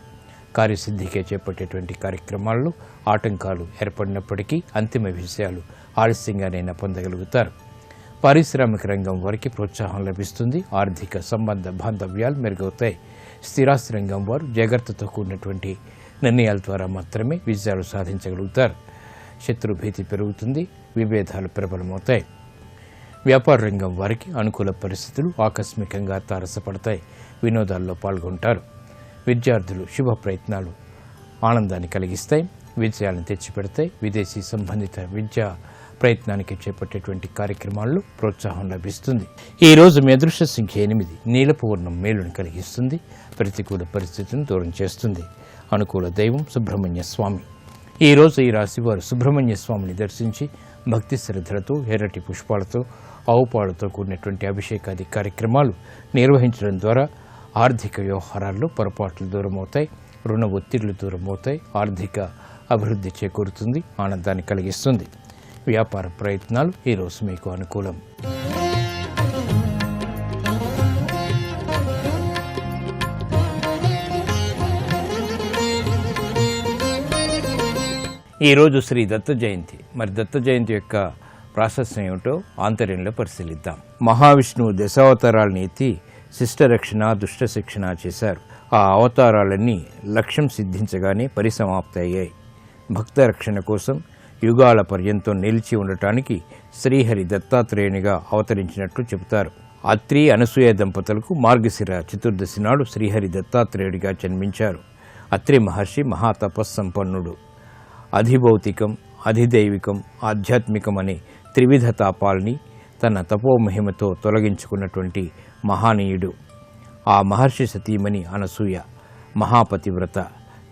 కార్యసిద్ధికే చేపట్టేటువంటి కార్యక్రమాల్లో ఆటంకాలు ఏర్పడినప్పటికీ అంతిమ విజయాలు ఆలస్యంగానైనా పొందగలుగుతారు. పారిశ్రామిక రంగం వారికి ప్రోత్సాహం లభిస్తుంది. ఆర్థిక సంబంధ బాంధవ్యాలు మెరుగవుతాయి. స్థిరాస్తి రంగం వారు జాగ్రత్తతో కూడినటువంటి నిర్ణయాల ద్వారా మాత్రమే విజయాలు సాధించగలుగుతారు. శత్రుభీతి పెరుగుతుంది. విభేదాలు ప్రబలమవుతాయి. వ్యాపార రంగం వారికి అనుకూల పరిస్థితులు ఆకస్మికంగా తారసపడతాయి. వినోదాల్లో పాల్గొంటారు. విద్యార్థులు శుభ ప్రయత్నాలు ఆనందాన్ని కలిగిస్తాయి. విజయాలను తెచ్చిపెడతాయి. విదేశీ సంబంధిత విద్యా ప్రయత్నానికి చేపట్టేటువంటి కార్యక్రమాల్లో ప్రోత్సాహం లభిస్తుంది. ఈరోజు మీ అదృష్ట సంఖ్య 8. నీలపు వర్ణం మేలును కలిగిస్తుంది. ప్రతికూల పరిస్థితులను దూరం చేస్తుంది. అనుకూల దైవం సుబ్రహ్మణ్య స్వామి. ఈరోజు ఈ రాశివారు సుబ్రహ్మణ్య స్వామిని దర్శించి భక్తి శ్రద్ధలతో, ఎర్రటి పుష్పాలతో, ఆవుపాలతో కూడినటువంటి అభిషేకాది కార్యక్రమాలు నిర్వహించడం ద్వారా ఆర్థిక వ్యవహారాల్లో పొరపాట్లు దూరమవుతాయి. రుణ ఒత్తిళ్లు దూరమవుతాయి. ఆర్థిక అభివృద్ధి చేకూరుతుంది. ఆనందాన్ని కలిగిస్తుంది. వ్యాపార ప్రయత్నాలు ఈరోజు మీకు అనుకూలం. ఈరోజు శ్రీ దత్త జయంతి. మరి దత్త జయంతి యొక్క ప్రాశస్యం ఏమిటో ఆంతర్యంలో పరిశీలిద్దాం. మహావిష్ణువు దశావతారాలను ఎత్తి శిష్ట రక్షణ, దుష్ట శిక్షణ చేశారు. ఆ అవతారాలన్నీ లక్ష్యం సిద్ధించగానే పరిసమాప్తి అయ్యాయి. భక్త రక్షణ కోసం యుగాల పర్యంతం నిలిచి ఉండటానికి శ్రీహరి దత్తాత్రేయునిగా అవతరించినట్లు చెబుతారు. అత్రి అనసూయ దంపతులకు మార్గశిర చతుర్దశి నాడు శ్రీహరి దత్తాత్రేయుడిగా జన్మించారు. అత్రి మహర్షి మహాతపస్సంపన్నుడు. అధిభౌతికం, అధిదైవికం, ఆధ్యాత్మికం అనే త్రివిధ తాపాల్ని తన తపోమహిమతో తొలగించుకున్నటువంటి మహానీయుడు. ఆ మహర్షి సతీమణి అనసూయ మహాపతివ్రత.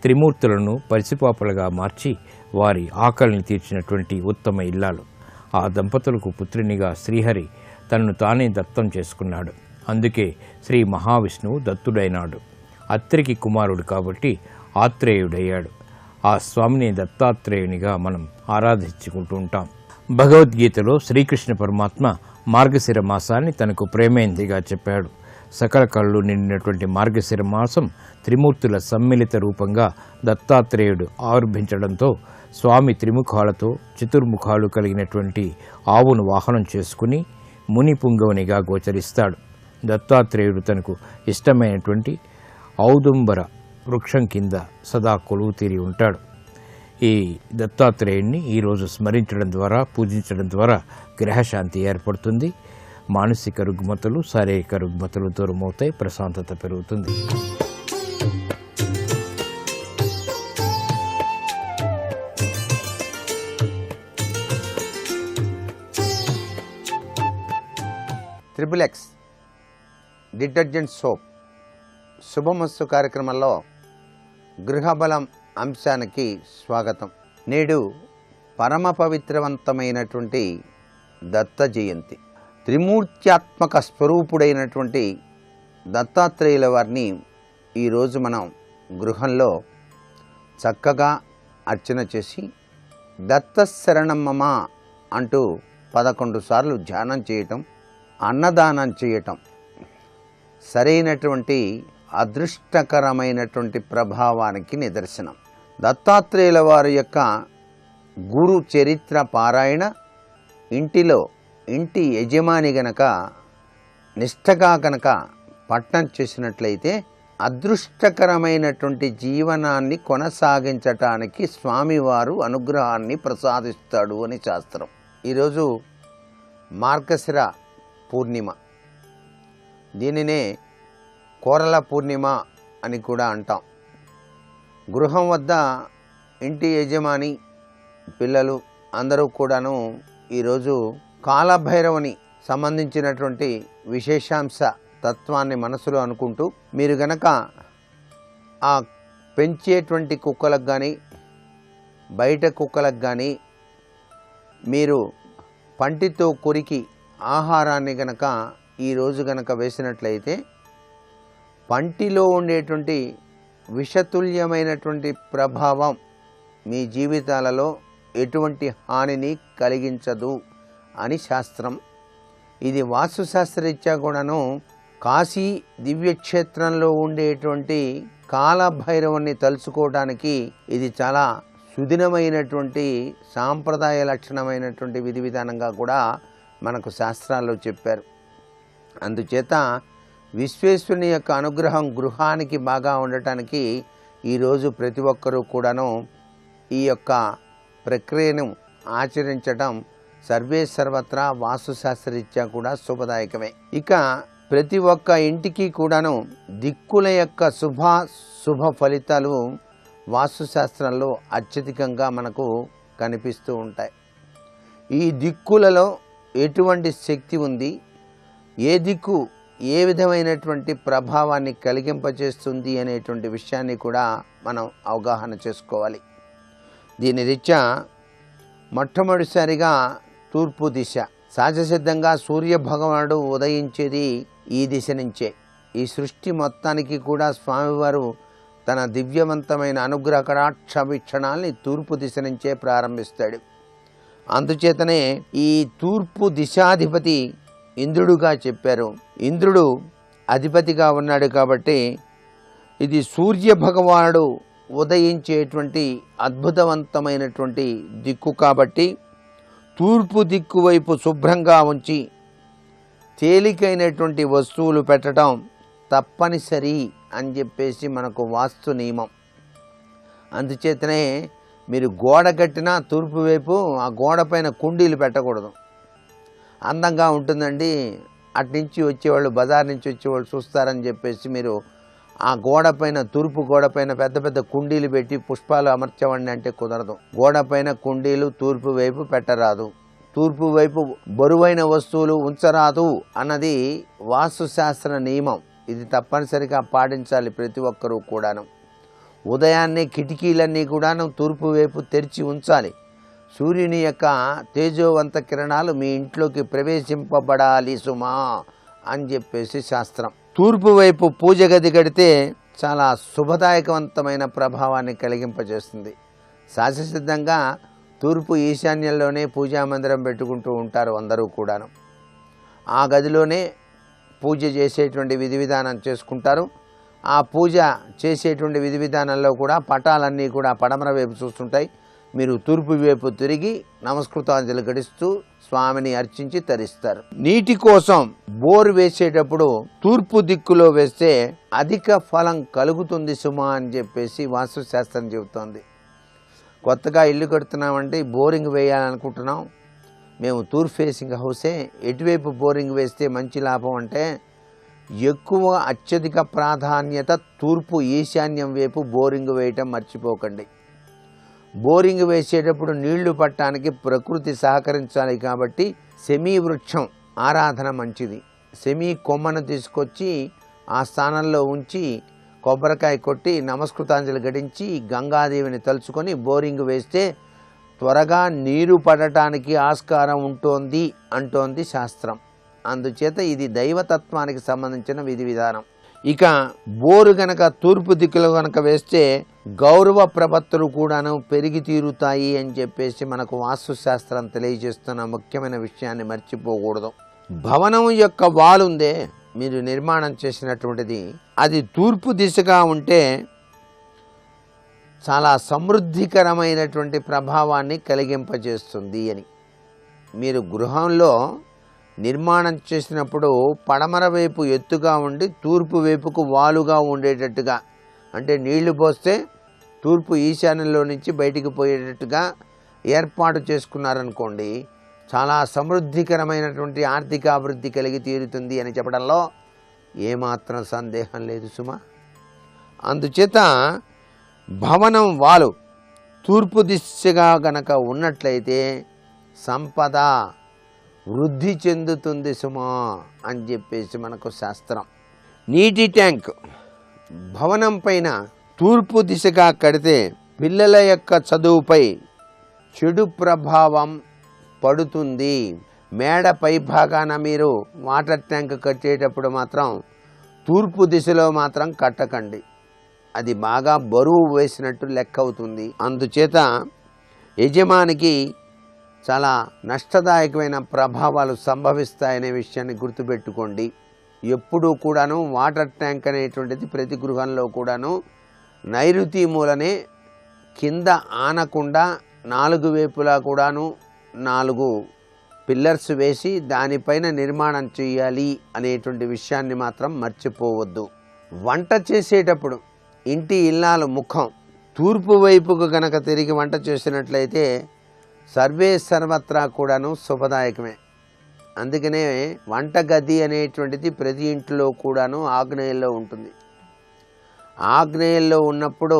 త్రిమూర్తులను పసిపాపలుగా మార్చి వారి ఆకలిని తీర్చినటువంటి ఉత్తమ ఇల్లాలు. ఆ దంపతులకు పుత్రునిగా శ్రీహరి తనను తానే దత్తం చేసుకున్నాడు. అందుకే శ్రీ మహావిష్ణువు దత్తుడైనాడు. అత్రికి కుమారుడు కాబట్టి ఆత్రేయుడయ్యాడు. ఆ స్వామిని దత్తాత్రేయునిగా మనం ఆరాధించుకుంటూ ఉంటాం. భగవద్గీతలో శ్రీకృష్ణ పరమాత్మ మార్గశిర మాసాన్ని తనకు ప్రేమేందిగా చెప్పాడు. సకల కళ్ళు నిండినటువంటి మార్గశిర మాసం త్రిమూర్తుల సమ్మిళిత రూపంగా దత్తాత్రేయుడు ఆవిర్భించడంతో స్వామి త్రిముఖాలతో చతుర్ముఖాలు కలిగినటువంటి ఆవును వాహనం చేసుకుని ముని పుంగవునిగా గోచరిస్తాడు. దత్తాత్రేయుడు తనకు ఇష్టమైనటువంటి ఔదుంబర వృక్షం కింద సదా కొలువు తీరి ఉంటాడు. ఈ దత్తాత్రేయుడిని ఈరోజు స్మరించడం ద్వారా, పూజించడం ద్వారా గ్రహశాంతి ఏర్పడుతుంది. మానసిక రుగ్మతలు, శారీరక రుగ్మతలు దూరమవుతాయి, ప్రశాంతత పెరుగుతుంది. XXX డిటర్జెంట్ సోప్ శుభమస్తు కార్యక్రమంలో గృహబలం అంశానికి స్వాగతం. నేడు పరమ పవిత్రవంతమైనటువంటి దత్త జయంతి. త్రిమూర్త్యాత్మక స్వరూపుడైనటువంటి దత్తాత్రేయుల వారిని ఈరోజు మనం గృహంలో చక్కగా అర్చన చేసి దత్తశరణం మమ అంటూ 11 సార్లు ధ్యానం చేయటం, అన్నదానం చేయటం సరైనటువంటి అదృష్టకరమైనటువంటి ప్రభావానికి నిదర్శనం. దత్తాత్రేయుల వారి యొక్క గురు చరిత్ర పారాయణ ఇంటిలో ఇంటి యజమాని గనక నిష్ఠగా గనక పఠనం చేసినట్లయితే అదృష్టకరమైనటువంటి జీవనాన్ని కొనసాగించటానికి స్వామివారు అనుగ్రహాన్ని ప్రసాదిస్తాడు అని శాస్త్రం. ఈరోజు మార్గశిర పూర్ణిమ, దీనినే కోరల పూర్ణిమ అని కూడా అంటాం. గృహం వద్ద ఇంటి యజమాని, పిల్లలు అందరూ కూడాను ఈరోజు కాలభైరవుని సంబంధించినటువంటి విశేషాంశ తత్వాన్ని మనసులో అనుకుంటూ మీరు గనక ఆ పెంచేటువంటి కుక్కలకు కానీ బయట కుక్కలకు కానీ మీరు పంటితో కొరికి ఆహారాన్ని గనక ఈరోజు గనక వేసినట్లయితే పంటిలో ఉండేటువంటి విషతుల్యమైనటువంటి ప్రభావం మీ జీవితాలలో ఎటువంటి హానిని కలిగించదు అని శాస్త్రం. ఇది వాస్తుశాస్త్రరీత్యా కూడాను కాశీ దివ్యక్షేత్రంలో ఉండేటువంటి కాలభైరవుని తలుచుకోవడానికి ఇది చాలా సుదినమైనటువంటి సాంప్రదాయ లక్షణమైనటువంటి విధి విధానంగా కూడా మనకు శాస్త్రాల్లో చెప్పారు. అందుచేత విశ్వేశ్వరుని యొక్క అనుగ్రహం గృహానికి బాగా ఉండటానికి ఈరోజు ప్రతి ఒక్కరూ కూడాను ఈ యొక్క ప్రక్రియను ఆచరించడం సర్వే సర్వత్రా వాస్తుశాస్త్రరీత్యా కూడా శుభదాయకమే. ఇక ప్రతి ఒక్క ఇంటికి కూడాను దిక్కుల యొక్క శుభ ఫలితాలు వాస్తుశాస్త్రంలో అత్యధికంగా మనకు కనిపిస్తూ ఉంటాయి. ఈ దిక్కులలో ఎటువంటి శక్తి ఉంది, ఏ దిక్కు ఏ విధమైనటువంటి ప్రభావాన్ని కలిగింపచేస్తుంది అనేటువంటి విషయాన్ని కూడా మనం అవగాహన చేసుకోవాలి. దీని రీత్యా మొట్టమొదటిసారిగా తూర్పు దిశ. సహజసిద్ధంగా సూర్యభగవానుడు ఉదయించేది ఈ దిశ నుంచే. ఈ సృష్టి మొత్తానికి కూడా స్వామివారు తన దివ్యవంతమైన అనుగ్రహ కటాక్ష వీక్షణాల్ని తూర్పు దిశ నుంచే ప్రారంభిస్తాడు. అందుచేతనే ఈ తూర్పు దిశాధిపతి ఇంద్రుడుగా చెప్పారు. ఇంద్రుడు అధిపతిగా ఉన్నాడు కాబట్టి ఇది సూర్య భగవానుడు ఉదయించేటువంటి అద్భుతవంతమైనటువంటి దిక్కు కాబట్టి తూర్పు దిక్కు వైపు శుభ్రంగా ఉంచి తేలికైనటువంటి వస్తువులు పెట్టడం తప్పనిసరి అని చెప్పేసి మనకు వాస్తు నియమం. అందుచేతనే మీరు గోడ కట్టినా తూర్పు వైపు ఆ గోడ పైన కుండీలు పెట్టకూడదు. అందంగా ఉంటుందండి అటు నుంచి వచ్చేవాళ్ళు, బజార్ నుంచి వచ్చేవాళ్ళు చూస్తారని చెప్పేసి మీరు ఆ గోడ పైన, తూర్పు గోడ పైన పెద్ద పెద్ద కుండీలు పెట్టి పుష్పాలు అమర్చవండి అంటే కుదరదు. గోడ పైన కుండీలు తూర్పు వైపు పెట్టరాదు, తూర్పు వైపు బరువైన వస్తువులు ఉంచరాదు అన్నది వాస్తుశాస్త్ర నియమం. ఇది తప్పనిసరిగా పాటించాలి ప్రతి ఒక్కరూ కూడాను. ఉదయాన్నే కిటికీలన్నీ కూడాను తూర్పు వైపు తెరిచి ఉంచాలి. సూర్యుని యొక్క తేజోవంత కిరణాలు మీ ఇంట్లోకి ప్రవేశింపబడాలి సుమా అని చెప్పేసి శాస్త్రం. తూర్పు వైపు పూజ గది కడితే చాలా శుభదాయకవంతమైన ప్రభావాన్ని కలిగింపజేస్తుంది. శాస్త్రసిద్ధంగా తూర్పు ఈశాన్యంలోనే పూజా మందిరం పెట్టుకుంటూ ఉంటారు అందరూ కూడాను. ఆ గదిలోనే పూజ చేసేటువంటి విధి విధానం చేసుకుంటారు. ఆ పూజ చేసేటువంటి విధి విధానంలో కూడా పటాలన్నీ కూడా పడమర వైపు చూస్తుంటాయి. మీరు తూర్పు వైపు తిరిగి నమస్కృతాంజలి గడిస్తూ స్వామిని అర్చించి తరిస్తారు. నీటి కోసం బోరు వేసేటప్పుడు తూర్పు దిక్కులో వేస్తే అధిక ఫలం కలుగుతుంది సుమా అని చెప్పేసి వాస్తుశాస్త్రం చెబుతోంది. కొత్తగా ఇల్లు కడుతున్నామంటే బోరింగ్ వేయాలనుకుంటున్నాం, మేము తూర్పు ఫేసింగ్ హౌసే, ఎటువైపు బోరింగ్ వేస్తే మంచి లాభం అంటే ఎక్కువ అత్యధిక ప్రాధాన్యత తూర్పు ఈశాన్యం వైపు బోరింగ్ వేయటం మర్చిపోకండి. బోరింగ్ వేసేటప్పుడు నీళ్లు పట్టడానికి ప్రకృతి సహకరించాలి కాబట్టి సెమీ వృక్షం ఆరాధన మంచిది. సెమీ కొమ్మను తీసుకొచ్చి ఆ స్థానంలో ఉంచి కొబ్బరికాయ కొట్టి నమస్కృతాంజలి గడించి గంగాదేవిని తలుచుకొని బోరింగ్ వేస్తే త్వరగా నీరు పడటానికి ఆస్కారం ఉంటుంది అంటోంది శాస్త్రం. అందుచేత ఇది దైవతత్వానికి సంబంధించిన విధి విధానం. ఇక బోరు గనక తూర్పు దిక్కులో గనక వేస్తే గౌరవ ప్రపత్తులు కూడాను పెరిగి తీరుతాయి అని చెప్పేసి మనకు వాస్తుశాస్త్రం తెలియజేస్తున్న ముఖ్యమైన విషయాన్ని మర్చిపోకూడదు. భవనం యొక్క వాలుందే మీరు నిర్మాణం చేసినటువంటిది, అది తూర్పు దిశగా ఉంటే చాలా సమృద్ధికరమైనటువంటి ప్రభావాన్ని కలిగింపజేస్తుంది అని. మీరు గృహంలో నిర్మాణం చేసినప్పుడు పడమర వైపు ఎత్తుగా ఉండి తూర్పు వైపుకు వాలుగా ఉండేటట్టుగా, అంటే నీళ్లు పోస్తే తూర్పు ఈశాన్యంలో నుంచి బయటికి పోయేటట్టుగా ఏర్పాటు చేసుకున్నారనుకోండి, చాలా సమృద్ధికరమైనటువంటి ఆర్థిక అభివృద్ధి కలిగి తీరుతుంది అని చెప్పడంలో ఏమాత్రం సందేహం లేదు సుమా. అందుచేత భవనం వాలు తూర్పు దిశగా గనక ఉన్నట్లయితే సంపద వృద్ధి చెందుతుంది సుమా అని చెప్పేసి మనకు శాస్త్రం. నీటి ట్యాంక్ భవనం పైన తూర్పు దిశగా కడితే పిల్లల యొక్క చదువుపై చెడు ప్రభావం పడుతుంది. మేడ పై భాగాన మీరు వాటర్ ట్యాంక్ కట్టేటప్పుడు మాత్రం తూర్పు దిశలో మాత్రం కట్టకండి, అది బాగా బరువు వేసినట్టు లెక్క అవుతుంది. అందుచేత యజమానికి చాలా నష్టదాయకమైన ప్రభావాలు సంభవిస్తాయనే విషయాన్ని గుర్తుపెట్టుకోండి. ఎప్పుడూ కూడాను వాటర్ ట్యాంక్ అనేటువంటిది ప్రతి గృహంలో కూడాను నైరుతి మూలనే కింద ఆనకుండా 4 వైపులా కూడాను 4 పిల్లర్స్ వేసి దానిపైన నిర్మాణం చేయాలి అనేటువంటి విషయాన్ని మాత్రం మర్చిపోవద్దు. వంట చేసేటప్పుడు ఇంటి ఇల్లాలు ముఖం తూర్పు వైపుకు గనక తిరిగి వంట చేసినట్లయితే సర్వే సర్వత్రా కూడాను శుభదాయకమే. అందుకనే వంట గది అనేటువంటిది ప్రతి ఇంట్లో కూడాను ఆగ్నేయంలో ఉంటుంది. ఆగ్నేయంలో ఉన్నప్పుడు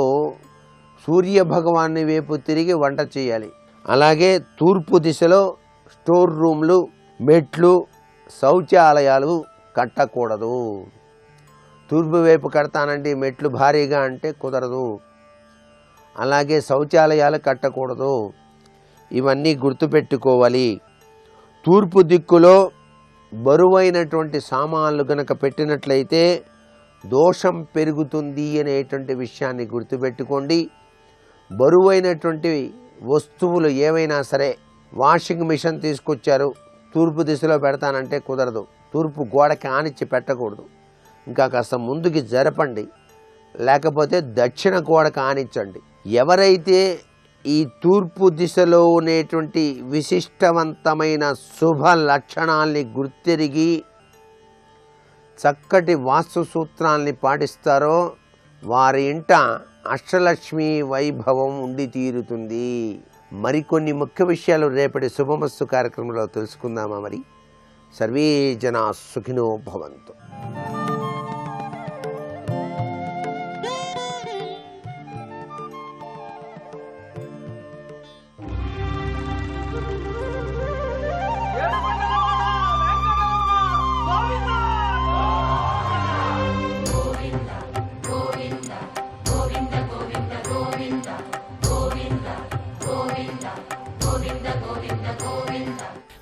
సూర్య భగవాన్ని వైపు తిరిగి వంట చేయాలి. అలాగే తూర్పు దిశలో స్టోర్ రూమ్లు, మెట్లు, శౌచాలయాలు కట్టకూడదు. తూర్పు వైపు కడతానండి మెట్లు భారీగా అంటే కుదరదు. అలాగే శౌచాలయాలు కట్టకూడదు. ఇవన్నీ గుర్తుపెట్టుకోవాలి. తూర్పు దిక్కులో బరువైనటువంటి సామాన్లు గనక పెట్టినట్లయితే దోషం పెరుగుతుంది అనేటువంటి విషయాన్ని గుర్తుపెట్టుకోండి. బరువైనటువంటి వస్తువులు ఏవైనా సరే, వాషింగ్ మిషన్ తీసుకొచ్చారు తూర్పు దిశలో పెడతానంటే కుదరదు. తూర్పు గోడకి ఆనిచ్చి పెట్టకూడదు, ఇంకా కాస్త ముందుకి జరపండి, లేకపోతే దక్షిణ గోడకు ఆనించండి. ఎవరైతే ఈ తూర్పు దిశలో ఉండేటువంటి విశిష్టవంతమైన శుభ లక్షణాల్ని గుర్తిరిగి చక్కటి వాస్తు సూత్రాల్ని పాటిస్తారో వారి ఇంట అష్టలక్ష్మి వైభవం ఉండి తీరుతుంది. మరికొన్ని ముఖ్య విషయాలు రేపటి శుభమస్తు కార్యక్రమంలో తెలుసుకుందామా? మరి సర్వే జనా సుఖినో భవంతు.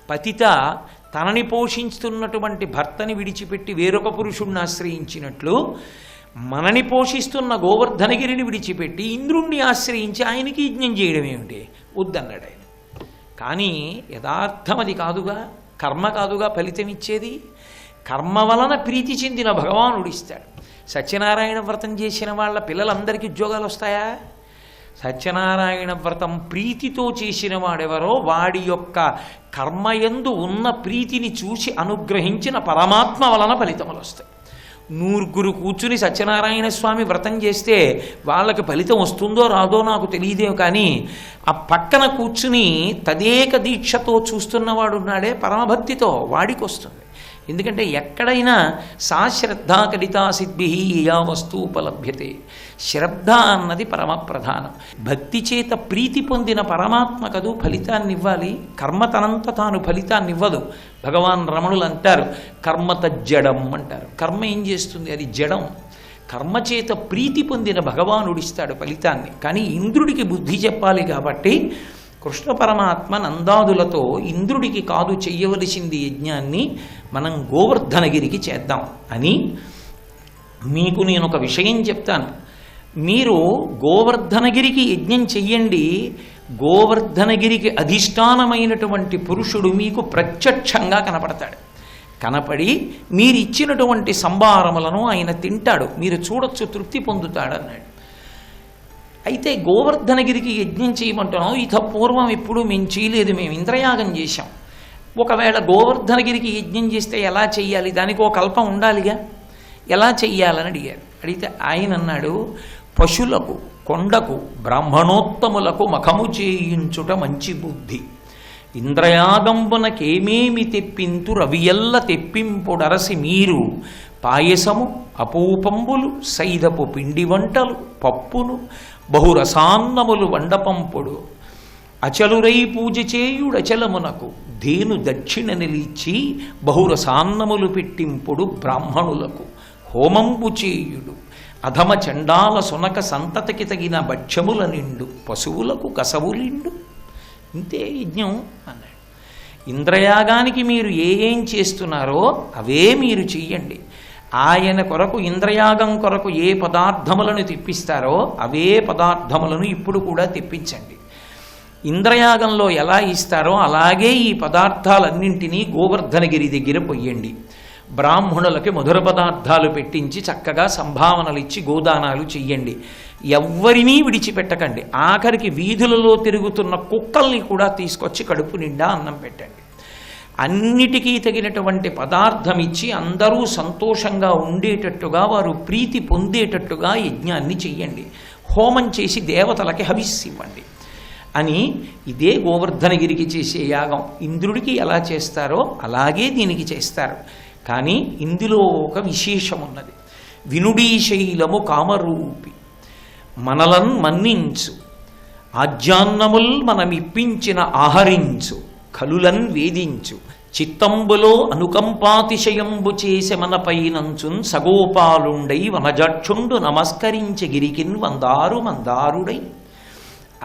పతిత తనని పోషిస్తున్నటువంటి భర్తని విడిచిపెట్టి వేరొక పురుషుణ్ణి ఆశ్రయించినట్లు మనని పోషిస్తున్న గోవర్ధనగిరిని విడిచిపెట్టి ఇంద్రుణ్ణి ఆశ్రయించి ఆయనకి యజ్ఞం చేయడం ఏమిటి? వద్దన్నాడు ఆయన. కానీ యథార్థం అది కాదుగా, కర్మ కాదుగా ఫలితం ఇచ్చేది. కర్మ వలన ప్రీతి చెందిన భగవానుడు ఇస్తాడు. సత్యనారాయణ వ్రతం చేసిన వాళ్ళ పిల్లలందరికీ ఉద్యోగాలు వస్తాయా? సత్యనారాయణ వ్రతం ప్రీతితో చేసిన వాడెవరో వాడి యొక్క కర్మయందు ఉన్న ప్రీతిని చూసి అనుగ్రహించిన పరమాత్మ వలన ఫలితములు వస్తాయి. 100 కూర్చుని సత్యనారాయణ స్వామి వ్రతం చేస్తే వాళ్ళకి ఫలితం వస్తుందో రాదో నాకు తెలియదే, కానీ ఆ పక్కన కూర్చుని తదేక దీక్షతో చూస్తున్నవాడు ఉన్నాడే పరమభక్తితో, వాడికి వస్తుంది. ఎందుకంటే ఎక్కడైనా సా శ్రద్ధా కలితా సిద్భి యా వస్తు ఉపలభ్యతే. శ్రద్ధ అన్నది పరమ ప్రధానం. భక్తి చేత ప్రీతి పొందిన పరమాత్మ కదూ ఫలితాన్ని ఇవ్వాలి. కర్మ తనంత తాను ఫలితాన్ని ఇవ్వదు. భగవాన్ రమణులు అంటారు కర్మ తజ్జడం అంటారు. కర్మ ఏం చేస్తుంది? అది జడం. కర్మ చేత ప్రీతి పొందిన భగవానుడిస్తాడు ఫలితాన్ని. కానీ ఇంద్రుడికి బుద్ధి చెప్పాలి కాబట్టి కృష్ణ పరమాత్మ నందాదులతో ఇంద్రుడికి కాదు చెయ్యవలసింది యజ్ఞాన్ని, మనం గోవర్ధనగిరికి చేద్దాం అని. మీకు నేను ఒక విషయం చెప్తాను. మీరు గోవర్ధనగిరికి యజ్ఞం చెయ్యండి. గోవర్ధనగిరికి అధిష్టానమైనటువంటి పురుషుడు మీకు ప్రత్యక్షంగా కనపడతాడు. కనపడి మీరిచ్చినటువంటి సంభారములను ఆయన తింటాడు, మీరు చూడొచ్చు, తృప్తి పొందుతాడు అన్నాడు. అయితే గోవర్ధనగిరికి యజ్ఞం చేయమంటున్నాం, ఇత పూర్వం ఎప్పుడు మేము చేయలేదు, మేము ఇంద్రయాగం చేశాం. ఒకవేళ గోవర్ధనగిరికి యజ్ఞం చేస్తే ఎలా చెయ్యాలి? దానికి ఒక కల్పం ఉండాలిగా, ఎలా చెయ్యాలని అడిగారు. అడిగితే ఆయన అన్నాడు, పశులకు, కొండకు, బ్రాహ్మణోత్తములకు మఖము చేయించుట మంచి బుద్ధి. ఇంద్రయాగంబునకేమేమి తెప్పింతు రవియల్ల తెప్పింపుడరసి మీరు పాయసము, అపూపంబులు, సైదపు పిండి వంటలు, పప్పును, బహురసాన్నములు వండపంపుడు. అచలురై పూజ చేయుడచలమునకు ధేను దక్షిణ నిలిచి బహురసాన్నములు పెట్టింపుడు బ్రాహ్మణులకు. హోమంబు చేయుడు అధమ చండాల సునక సంతతికి తగిన భక్ష్యముల నిండు పశువులకు కసవులిండు. ఇంతే యజ్ఞం అన్నాడు. ఇంద్రయాగానికి మీరు ఏం చేస్తున్నారో అవే మీరు చెయ్యండి. ఆయన కొరకు, ఇంద్రయాగం కొరకు ఏ పదార్థములను తెప్పిస్తారో అవే పదార్థములను ఇప్పుడు కూడా తెప్పించండి. ఇంద్రయాగంలో ఎలా ఇస్తారో అలాగే ఈ పదార్థాలన్నింటినీ గోవర్ధనగిరి దగ్గర పొయ్యండి. బ్రాహ్మణులకి మధుర పదార్థాలు పెట్టించి చక్కగా సంభావనలు ఇచ్చి గోదానాలు చెయ్యండి. ఎవ్వరినీ విడిచిపెట్టకండి. ఆఖరికి వీధులలో తిరుగుతున్న కుక్కల్ని కూడా తీసుకొచ్చి కడుపు నిండా అన్నం పెట్టండి. అన్నిటికీ తగినటువంటి పదార్థం ఇచ్చి అందరూ సంతోషంగా ఉండేటట్టుగా, వారు ప్రీతి పొందేటట్టుగా యజ్ఞాన్ని చెయ్యండి. హోమం చేసి దేవతలకి హవిస్సు ఇవ్వండి అని. ఇదే గోవర్ధనగిరికి చేసే యాగం. ఇంద్రుడికి ఎలా చేస్తారో అలాగే దీనికి చేస్తారు. కానీ ఇందులో ఒక విశేషం ఉన్నది. వినుడీశైలము కామరూపి మనలన్ మన్నించు, ఆజ్యాన్నముల్ మనమిప్పించిన ఆహరించు, కలులన్ వేధించు, చిత్తంబులో అనుకంపాతిశయంబు చేసె మనపైనంచున్ సగోపాలుండై వనజక్షుండు నమస్కరించే గిరికిన్ వందారు మందారుడై.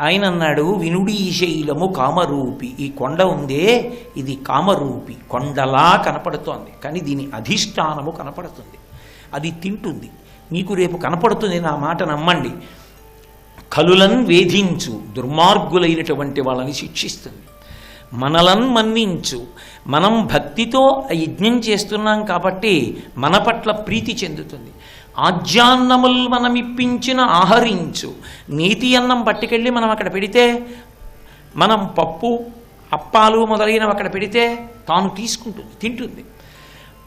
ఆయన అన్నాడు, వినుడీశైలము కామరూపి. ఈ కొండ ఉందే ఇది కామరూపి, కొండలా కనపడుతోంది, కానీ దీని అధిష్టానము కనపడుతుంది. అది తింటుంది. మీకు రేపు కనపడుతుంది, నా మాట నమ్మండి. కలులన్ వేధించు, దుర్మార్గులైనటువంటి వాళ్ళని శిక్షిస్తుంది. మనలన్ మన్నించు, మనం భక్తితో యజ్ఞం చేస్తున్నాం కాబట్టి మన పట్ల ప్రీతి చెందుతుంది. ఆజ్యాన్నముల్ మనమిప్పించిన ఆహరించు, నీతి అన్నం పట్టుకెళ్ళి మనం అక్కడ పెడితే, మనం పప్పు అప్పాలు మొదలైనవి అక్కడ పెడితే తాను తీసుకుంటుంది, తింటుంది.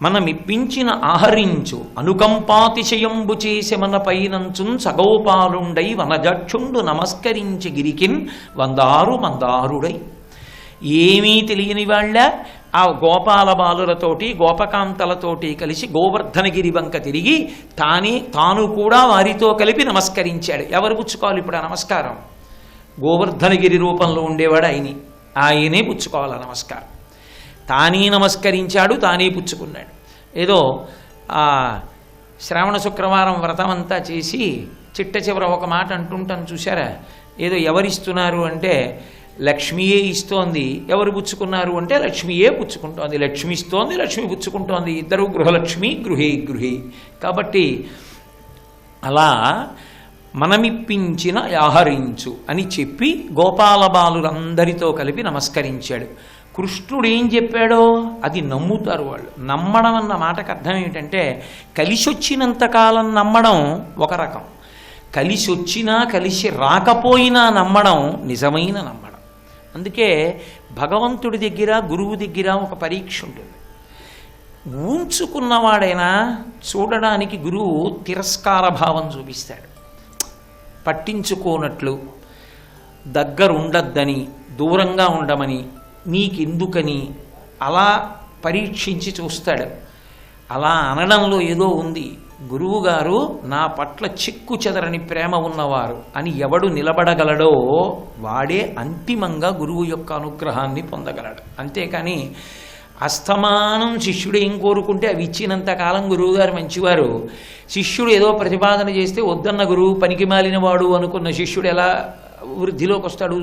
మనం ఇప్పించిన ఆహరించు, అనుకంపాతిశయంబు చేసే మన పైనంచున్ సగోపాలుండై వనజక్షుండు నమస్కరించి గిరికిన్ వందారు మందారుడై. ఏమీ తెలియని వాళ్ళ ఆ గోపాల బాలులతోటి గోపకాంతలతోటి కలిసి గోవర్ధనగిరి వంక తిరిగి తాను కూడా వారితో కలిపి నమస్కరించాడు. ఎవరు పుచ్చుకోవాలి ఇప్పుడు ఆ నమస్కారం? గోవర్ధనగిరి రూపంలో ఉండేవాడు ఆయనే పుచ్చుకోవాలి నమస్కారం. తానే నమస్కరించాడు, తానే పుచ్చుకున్నాడు. ఏదో శ్రావణ శుక్రవారం వ్రతం అంతా చేసి చిట్ట చివర ఒక మాట అంటుంటాను చూసారా, ఏదో ఎవరిస్తున్నారు అంటే లక్ష్మియే ఇస్తోంది, ఎవరు పుచ్చుకున్నారు అంటే లక్ష్మియే పుచ్చుకుంటోంది, లక్ష్మి ఇస్తోంది, లక్ష్మి పుచ్చుకుంటోంది, ఇద్దరు గృహలక్ష్మి గృహే. కాబట్టి అలా మనమిప్పించిన ఆహరించు అని చెప్పి గోపాల బాలురందరితో కలిపి నమస్కరించాడు. కృష్ణుడు ఏం చెప్పాడో అది నమ్ముతారు వాళ్ళు. నమ్మడం అన్న మాటకు అర్థం ఏమిటంటే కలిసి వచ్చినంతకాలం నమ్మడం ఒక రకం, కలిసి వచ్చినా కలిసి రాకపోయినా నమ్మడం నిజమైన నమ్మడం. అందుకే భగవంతుడి దగ్గర గురువు దగ్గర ఒక పరీక్ష ఉంటుంది. ఊంచుకున్నవాడైనా చూడడానికి గురువు తిరస్కార భావం చూపిస్తాడు, పట్టించుకోనట్లు, దగ్గరుండద్దని, దూరంగా ఉండమని, నీకెందుకని అలా పరీక్షించి చూస్తాడు. అలా అనడంలో ఏదో ఉంది. గురువుగారు నా పట్ల చిక్కు చెదరని ప్రేమ ఉన్నవారు అని ఎవడు నిలబడగలడో వాడే అంతిమంగా గురువు యొక్క అనుగ్రహాన్ని పొందగలడు. అంతేకాని అస్తమానం శిష్యుడు ఏం కోరుకుంటే అవి ఇచ్చినంత కాలం గురువుగారు మంచివారు, శిష్యుడు ఏదో ప్రతిపాదన చేస్తే వద్దన్న గురువు పనికి మాలిన వాడు అనుకున్న శిష్యుడు ఎలా వృద్ధిలోకి వస్తాడు?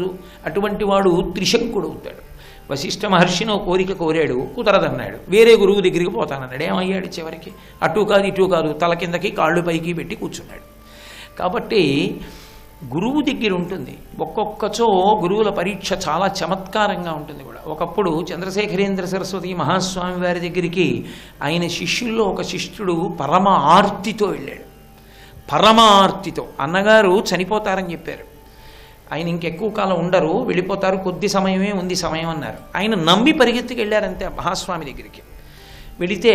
అటువంటి వాడు త్రిశంకుడు అవుతాడు. వశిష్ఠ మహర్షిని కోరిక కోరాడు, కుదరదన్నాడు, వేరే గురువు దగ్గరికి పోతానన్నాడు. ఏమయ్యాడు చివరికి? అటు కాదు ఇటు కాదు, తల కిందకి కాళ్ళు పైకి పెట్టి కూర్చున్నాడు. కాబట్టి గురువు దగ్గర ఉంటుంది. ఒక్కొక్కచో గురువుల పరీక్ష చాలా చమత్కారంగా ఉంటుంది కూడా. ఒకప్పుడు చంద్రశేఖరేంద్ర సరస్వతి మహాస్వామి వారి దగ్గరికి ఆయన శిష్యుల్లో ఒక శిష్యుడు పరమ ఆర్తితో వెళ్ళాడు. పరమ ఆర్తితో. అన్నగారు చనిపోతారని చెప్పారు, ఆయన ఇంకెక్కువ కాలం ఉండరు, వెళ్ళిపోతారు, కొద్ది సమయమే ఉంది సమయం అన్నారు. ఆయన నమ్మి పరిగెత్తుకు వెళ్ళారంతే మహాస్వామి దగ్గరికి. వెళితే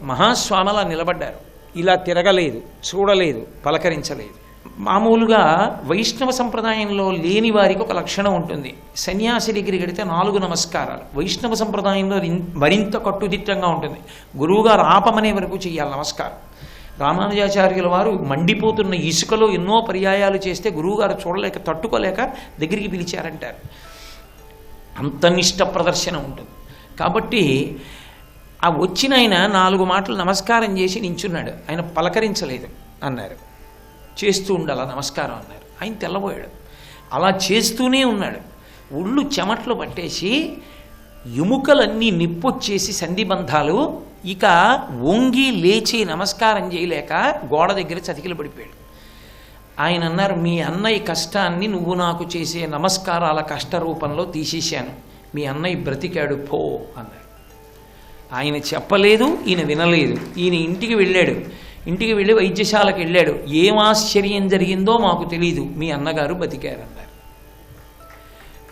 మహాస్వామి అలా నిలబడ్డారు, ఇలా తిరగలేదు, చూడలేదు, పలకరించలేదు. మామూలుగా వైష్ణవ సంప్రదాయంలో లేని వారికి ఒక లక్షణం ఉంటుంది. సన్యాసి దగ్గరికి వెళితే 4 నమస్కారాలు. వైష్ణవ సంప్రదాయంలో మరింత కట్టుదిట్టంగా ఉంటుంది. గురువుగారు ఆపమనే వరకు చెయ్యాలి నమస్కారం. రామానుజాచార్యుల వారు మండిపోతున్న ఇసుకలో ఎన్నో పర్యాయాలు చేస్తే గురువుగారు చూడలేక తట్టుకోలేక దగ్గరికి పిలిచారంటారు. అంత నిష్ట ప్రదర్శన ఉంటుంది. కాబట్టి ఆ వచ్చిన ఆయన 4 మాటలు నమస్కారం చేసి నించున్నాడు. ఆయన పలకరించలేదు అన్నారు. చేస్తూ ఉండాల నమస్కారం అన్నారు. ఆయన తెల్లబోయాడు. అలా చేస్తూనే ఉన్నాడు. ఒళ్ళు చెమట్లు పట్టేసి ఎముకలన్నీ నిప్పొచ్చేసి సంధిబంధాలు, ఇక వంగి లేచి నమస్కారం చేయలేక గోడ దగ్గర చతికిలు పడిపోయాడు. ఆయన అన్నారు, మీ అన్నయ్య కష్టాన్ని నువ్వు నాకు చేసే నమస్కారాల కష్ట రూపంలో తీసేశాను, మీ అన్నయ్య బ్రతికాడు పో అన్నారు. ఆయన చెప్పలేదు, ఈయన వినలేదు. ఈయన ఇంటికి వెళ్ళాడు. ఇంటికి వెళ్ళి వైద్యశాలకు వెళ్ళాడు. ఏం ఆశ్చర్యం జరిగిందో మాకు తెలీదు, మీ అన్నగారు బతికారన్నారు.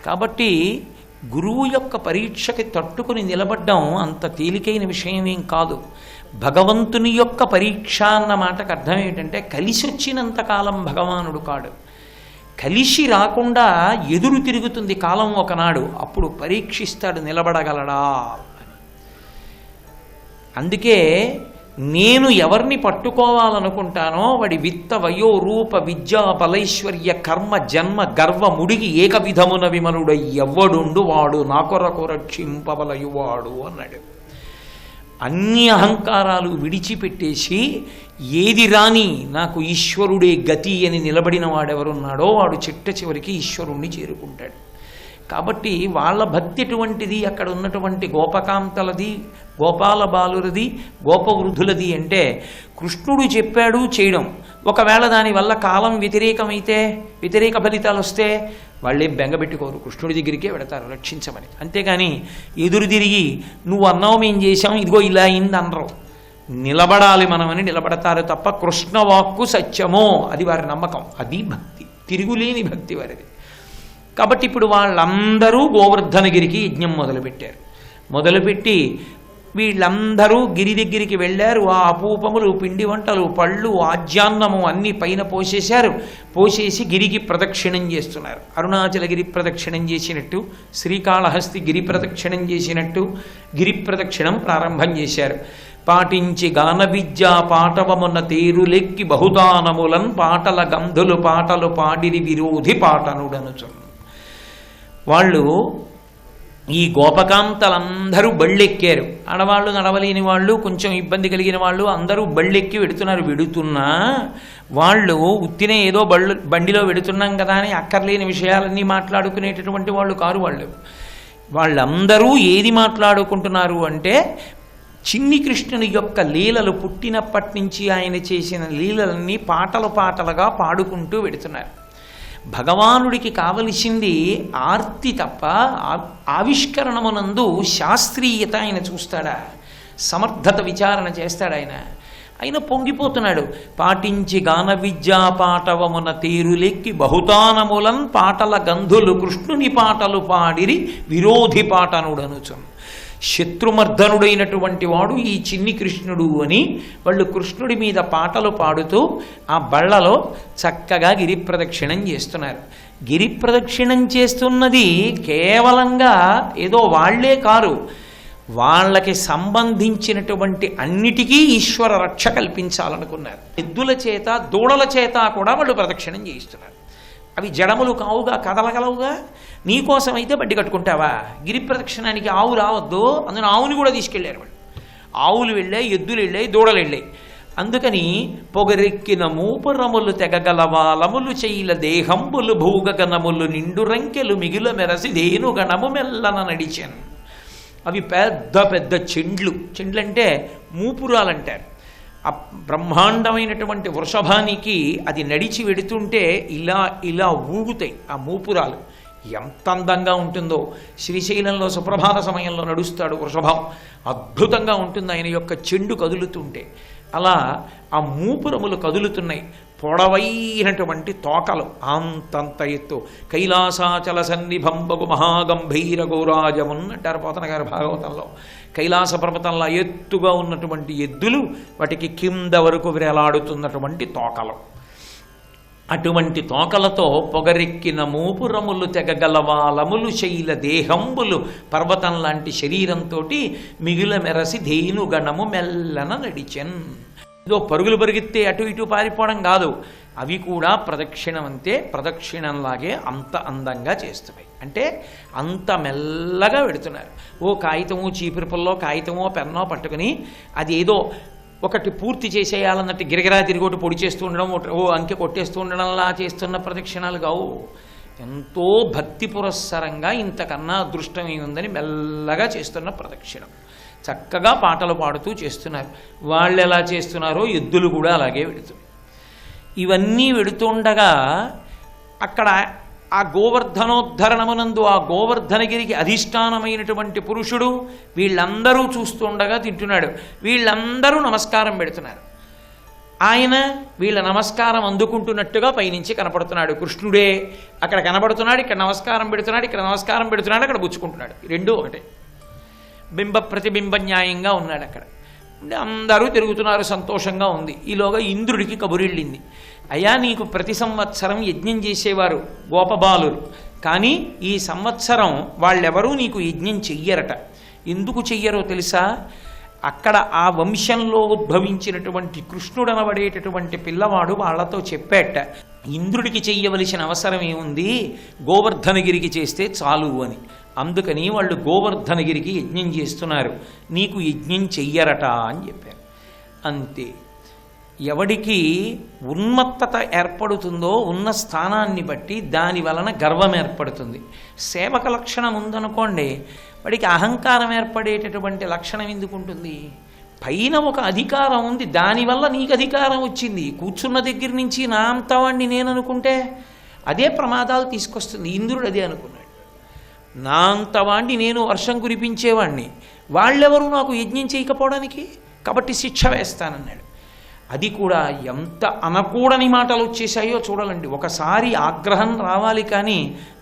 కాబట్టి గురువు యొక్క పరీక్షకి తట్టుకుని నిలబడ్డం అంత తేలికైన విషయమేం కాదు. భగవంతుని యొక్క పరీక్ష అన్న మాటకు అర్థం ఏంటంటే కలిసి వచ్చినంతకాలం భగవానుడు కాడు, కలిసి రాకుండా ఎదురు తిరుగుతుంది కాలం ఒకనాడు, అప్పుడు పరీక్షిస్తాడు నిలబడగలడా. అందుకే నేను ఎవరిని పట్టుకోవాలనుకుంటానో వాడి విత్త వయో రూప విద్యా బలైశ్వర్య కర్మ జన్మ గర్వ ముడిగి ఏక విధమున విమలుడ ఎవ్వడుండు వాడు నా కొరకు రక్షింపబలయువాడు అన్నాడు. అన్ని అహంకారాలు విడిచిపెట్టేసి ఏది రాని నాకు ఈశ్వరుడే గతి అని నిలబడిన వాడెవరున్నాడో వాడు చిట్ట చివరికి ఈశ్వరుణ్ణి చేరుకుంటాడు. కాబట్టి వాళ్ళ భక్తి ఎటువంటిది, అక్కడ ఉన్నటువంటి గోపకాంతలది, గోపాల బాలురది, గోపవృద్ధులది అంటే కృష్ణుడు చెప్పాడు చేయడం. ఒకవేళ దానివల్ల కాలం వ్యతిరేకమైతే, వ్యతిరేక ఫలితాలు వస్తే వాళ్ళేం బెంగబెట్టుకోరు, కృష్ణుడి దగ్గరికే పెడతారు రక్షించమని. అంతేగాని ఎదురు తిరిగి నువ్వు అన్నావు మేము చేశాం ఇదిగో ఇలా అయింది అనరు. నిలబడాలి మనమని నిలబడతారు తప్ప కృష్ణవాక్కు సత్యమో అది వారి నమ్మకం, అది భక్తి, తిరుగులేని భక్తి వారిది. కాబట్టి ఇప్పుడు వాళ్ళందరూ గోవర్ధనగిరికి యజ్ఞం మొదలుపెట్టారు. మొదలుపెట్టి వీళ్ళందరూ గిరి దగ్గరికి వెళ్ళారు. ఆ అపూపములు, పిండి వంటలు, పళ్ళు, ఆజ్యాన్నము అన్నీ పైన పోసేశారు. పోసేసి గిరికి ప్రదక్షిణం చేస్తున్నారు. అరుణాచల గిరి ప్రదక్షిణం చేసినట్టు, శ్రీకాళహస్తి గిరి ప్రదక్షిణం చేసినట్టు గిరి ప్రదక్షిణం ప్రారంభం చేశారు. పాటించి గాన విద్య పాటవమున తేరులెక్కి బహుదానములన్ పాటల గంధులు పాటలు పాడిరి విరోధి పాటనుడనుచు. వాళ్ళు ఈ గోపకాంతలందరూ బళ్ళెక్కారు. ఆడవాళ్ళు, నడవలేని వాళ్ళు, కొంచెం ఇబ్బంది కలిగిన వాళ్ళు అందరూ బళ్ళెక్కి వెడుతున్నారు. వెడుతున్నా వాళ్ళు ఉత్తినే ఏదో బండిలో వెడుతున్నాం కదా అని అక్కర్లేని విషయాలన్నీ మాట్లాడుకునేటటువంటి వాళ్ళు కారు. వాళ్ళందరూ ఏది మాట్లాడుకుంటున్నారు అంటే చిన్ని కృష్ణుని యొక్క లీలలు, పుట్టినప్పటి నుంచి ఆయన చేసిన లీలలన్నీ పాటలు పాటలుగా పాడుకుంటూ వెడుతున్నారు. భగవానుడికి కావలసింది ఆర్తి తప్ప ఆవిష్కరణమునందు శాస్త్రీయత ఆయన చూస్తాడా? సమర్థత విచారణ చేస్తాడు ఆయన పొంగిపోతున్నాడు. పాటించి గాన విద్యా పాటవమున తేరులెక్కి బహుతానములన్ పాటల గంధులు కృష్ణుని పాటలు పాడిరి విరోధి పాటనుడనుచున్. శత్రుమర్ధనుడైనటువంటి వాడు ఈ చిన్ని కృష్ణుడు అని వాళ్ళు కృష్ణుడి మీద పాటలు పాడుతూ ఆ బళ్ళలో చక్కగా గిరి ప్రదక్షిణం చేస్తున్నారు. గిరి ప్రదక్షిణం చేస్తున్నది కేవలంగా ఏదో వాళ్లే కారు, వాళ్ళకి సంబంధించినటువంటి అన్నిటికీ ఈశ్వర రక్ష కల్పించాలనుకున్నారు. ఎద్దుల చేత, దూడల చేత కూడా వాళ్ళు ప్రదక్షిణం చేయిస్తున్నారు. అవి జడములు కావుగా, కదలగలవుగా. నీకోసమైతే బడ్డి కట్టుకుంటావా? గిరి ప్రదక్షిణానికి ఆవు రావద్దు, అందులో ఆవుని కూడా తీసుకెళ్లారు వాళ్ళు. ఆవులు వెళ్ళాయి, ఎద్దులు వెళ్ళాయి, దూడలు వెళ్ళాయి. అందుకని పొగరెక్కిన మూపురములు తెగగలవాలములు చెయ్యిల దేహంబులు భూగగనములు నిండు రంకెలు మిగిల మెరసి దేనుగణము మెల్లన నడిచాను. అవి పెద్ద పెద్ద చెండ్లు అంటే మూపురాలంటారు. ఆ బ్రహ్మాండమైనటువంటి వృషభానికి అది నడిచి వెడుతుంటే ఇలా ఇలా ఊగుతాయి ఆ మూపురాలు. ఎంత అందంగా ఉంటుందో. శ్రీశైలంలో సుప్రభాత సమయంలో నడుస్తాడు వృషభం, అద్భుతంగా ఉంటుంది ఆయన యొక్క చెండు కదులుతుంటే. అలా ఆ మూపురములు కదులుతున్నాయి. పొడవైనటువంటి తోకలు అంతంత ఎత్తు. కైలాసాచల సన్నిభంబగు మహాగంభీర గౌరాజమున్ అంటారు పోతన గారు భాగవతంలో. కైలాస పర్వతంలో ఎత్తుగా ఉన్నటువంటి ఎద్దులు, వాటికి కింద వరకు వేలాడుతున్నటువంటి తోకలు. అటువంటి తోకలతో పొగరెక్కిన మూపురములు తెగగలవాలములు శైల దేహంబులు పర్వతం లాంటి శరీరంతో మిగిల మెరసి ధేనుగణము మెల్లన నడిచెన్. ఏదో పరుగులు పరిగెత్తే అటు ఇటు పారిపోవడం కాదు, అవి కూడా ప్రదక్షిణం అంతే, ప్రదక్షిణంలాగే అంత అందంగా చేస్తున్నాయి. అంటే అంత మెల్లగా వెడుతున్నారు. ఓ కాగితము, చీపురు పుల్లో కాగితమో పెన్నో పట్టుకుని అది ఏదో ఒకటి పూర్తి చేసేయాలన్నట్టు గిరగిరా తిరిగోటి పొడి చేస్తూ ఉండడం, ఓ అంకె కొట్టేస్తూ ఉండడంలా చేస్తున్న ప్రదక్షిణాలు కావు. ఎంతో భక్తి పురస్సరంగా ఇంతకన్నా అదృష్టం ఏముందని మెల్లగా చేస్తున్న ప్రదక్షిణం. చక్కగా పాటలు పాడుతూ చేస్తున్నారు. వాళ్ళు ఎలా చేస్తున్నారో ఎద్దులు కూడా అలాగే వెడుతున్నాయి. ఇవన్నీ వెడుతుండగా అక్కడ ఆ గోవర్ధనోద్ధరణమునందు ఆ గోవర్ధనగిరికి అధిష్టానమైనటువంటి పురుషుడు వీళ్ళందరూ చూస్తుండగా తింటున్నాడు. వీళ్ళందరూ నమస్కారం పెడుతున్నారు. ఆయన వీళ్ళ నమస్కారం అందుకుంటున్నట్టుగా పైనుంచి కనపడుతున్నాడు. కృష్ణుడే అక్కడ కనపడుతున్నాడు, ఇక్కడ నమస్కారం పెడుతున్నాడు, ఇక్కడ నమస్కారం పెడుతున్నాడు, అక్కడ పుచ్చుకుంటున్నాడు. రెండూ ఒకటే. బింబ ప్రతిబింబ న్యాయంగా ఉన్నాడు అక్కడ. అందరూ తిరుగుతున్నారు, సంతోషంగా ఉంది. ఈలోగా ఇంద్రుడికి కబురెళ్ళింది. అయ్యా, నీకు ప్రతి సంవత్సరం యజ్ఞం చేసేవారు గోపబాలురు, కానీ ఈ సంవత్సరం వాళ్ళెవరూ నీకు యజ్ఞం చెయ్యరట. ఎందుకు చెయ్యరో తెలుసా? అక్కడ ఆ వంశంలో ఉద్భవించినటువంటి కృష్ణుడు అనబడేటటువంటి పిల్లవాడు వాళ్లతో చెప్పేట, ఇంద్రుడికి చెయ్యవలసిన అవసరం ఏముంది, గోవర్ధనగిరికి చేస్తే చాలు అని. అందుకని వాళ్ళు గోవర్ధనగిరికి యజ్ఞం చేస్తున్నారు, నీకు యజ్ఞం చెయ్యరట అని చెప్పారు. అంతే. ఎవడికి ఉన్మత్తత ఏర్పడుతుందో ఉన్న స్థానాన్ని బట్టి దాని వలన గర్వం ఏర్పడుతుంది. సేవక లక్షణం ఉందనుకోండి, వాడికి అహంకారం ఏర్పడేటటువంటి లక్షణం ఎందుకు ఉంటుంది? పైన ఒక అధికారం ఉంది, దానివల్ల నీకు అధికారం వచ్చింది. కూర్చున్న దగ్గర నుంచి నా అంతవాణ్ణి నేను అనుకుంటే అదే ప్రమాదాలు తీసుకొస్తుంది. ఇంద్రుడు అదే అనుకున్నాడు. నా అంతవాణ్ణి నేను వర్షం కురిపించేవాణ్ణి, వాళ్ళెవరు నాకు యజ్ఞం చేయకపోవడానికి, కాబట్టి శిక్ష వేస్తానన్నాడు. అది కూడా ఎంత అనకూడని మాటలు వచ్చేసాయో చూడాలండి. ఒకసారి ఆగ్రహం రావాలి, కానీ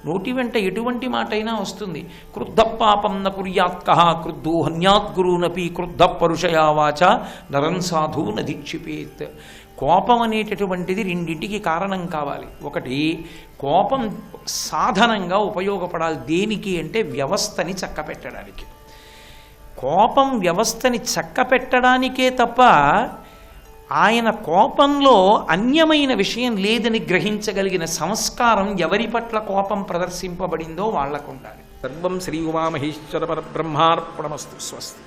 నోటి వెంట ఎటువంటి మాట అయినా వస్తుంది. క్రుద్ధ పాపం న కుర్యాత్కః క్రుద్ధో హన్యాద్గురూనపి క్రుద్ధ పరుషయావాచ నరం సాధు నధిక్షిపేత్. కోపం అనేటటువంటిది రెండింటికి కారణం కావాలి. ఒకటి, కోపం సాధనంగా ఉపయోగపడాలి. దేనికి అంటే వ్యవస్థని చక్కపెట్టడానికి. కోపం వ్యవస్థని చక్కపెట్టడానికే తప్ప ఆయన కోపంలో అన్యమైన విషయం లేదని గ్రహించగలిగిన సంస్కారం ఎవరి పట్ల కోపం ప్రదర్శింపబడిందో వాళ్లకు ఉండాలి. సర్వం శ్రీ ఉమామహేశ్వర పరబ్రహ్మార్పణమస్తు. స్వస్తి.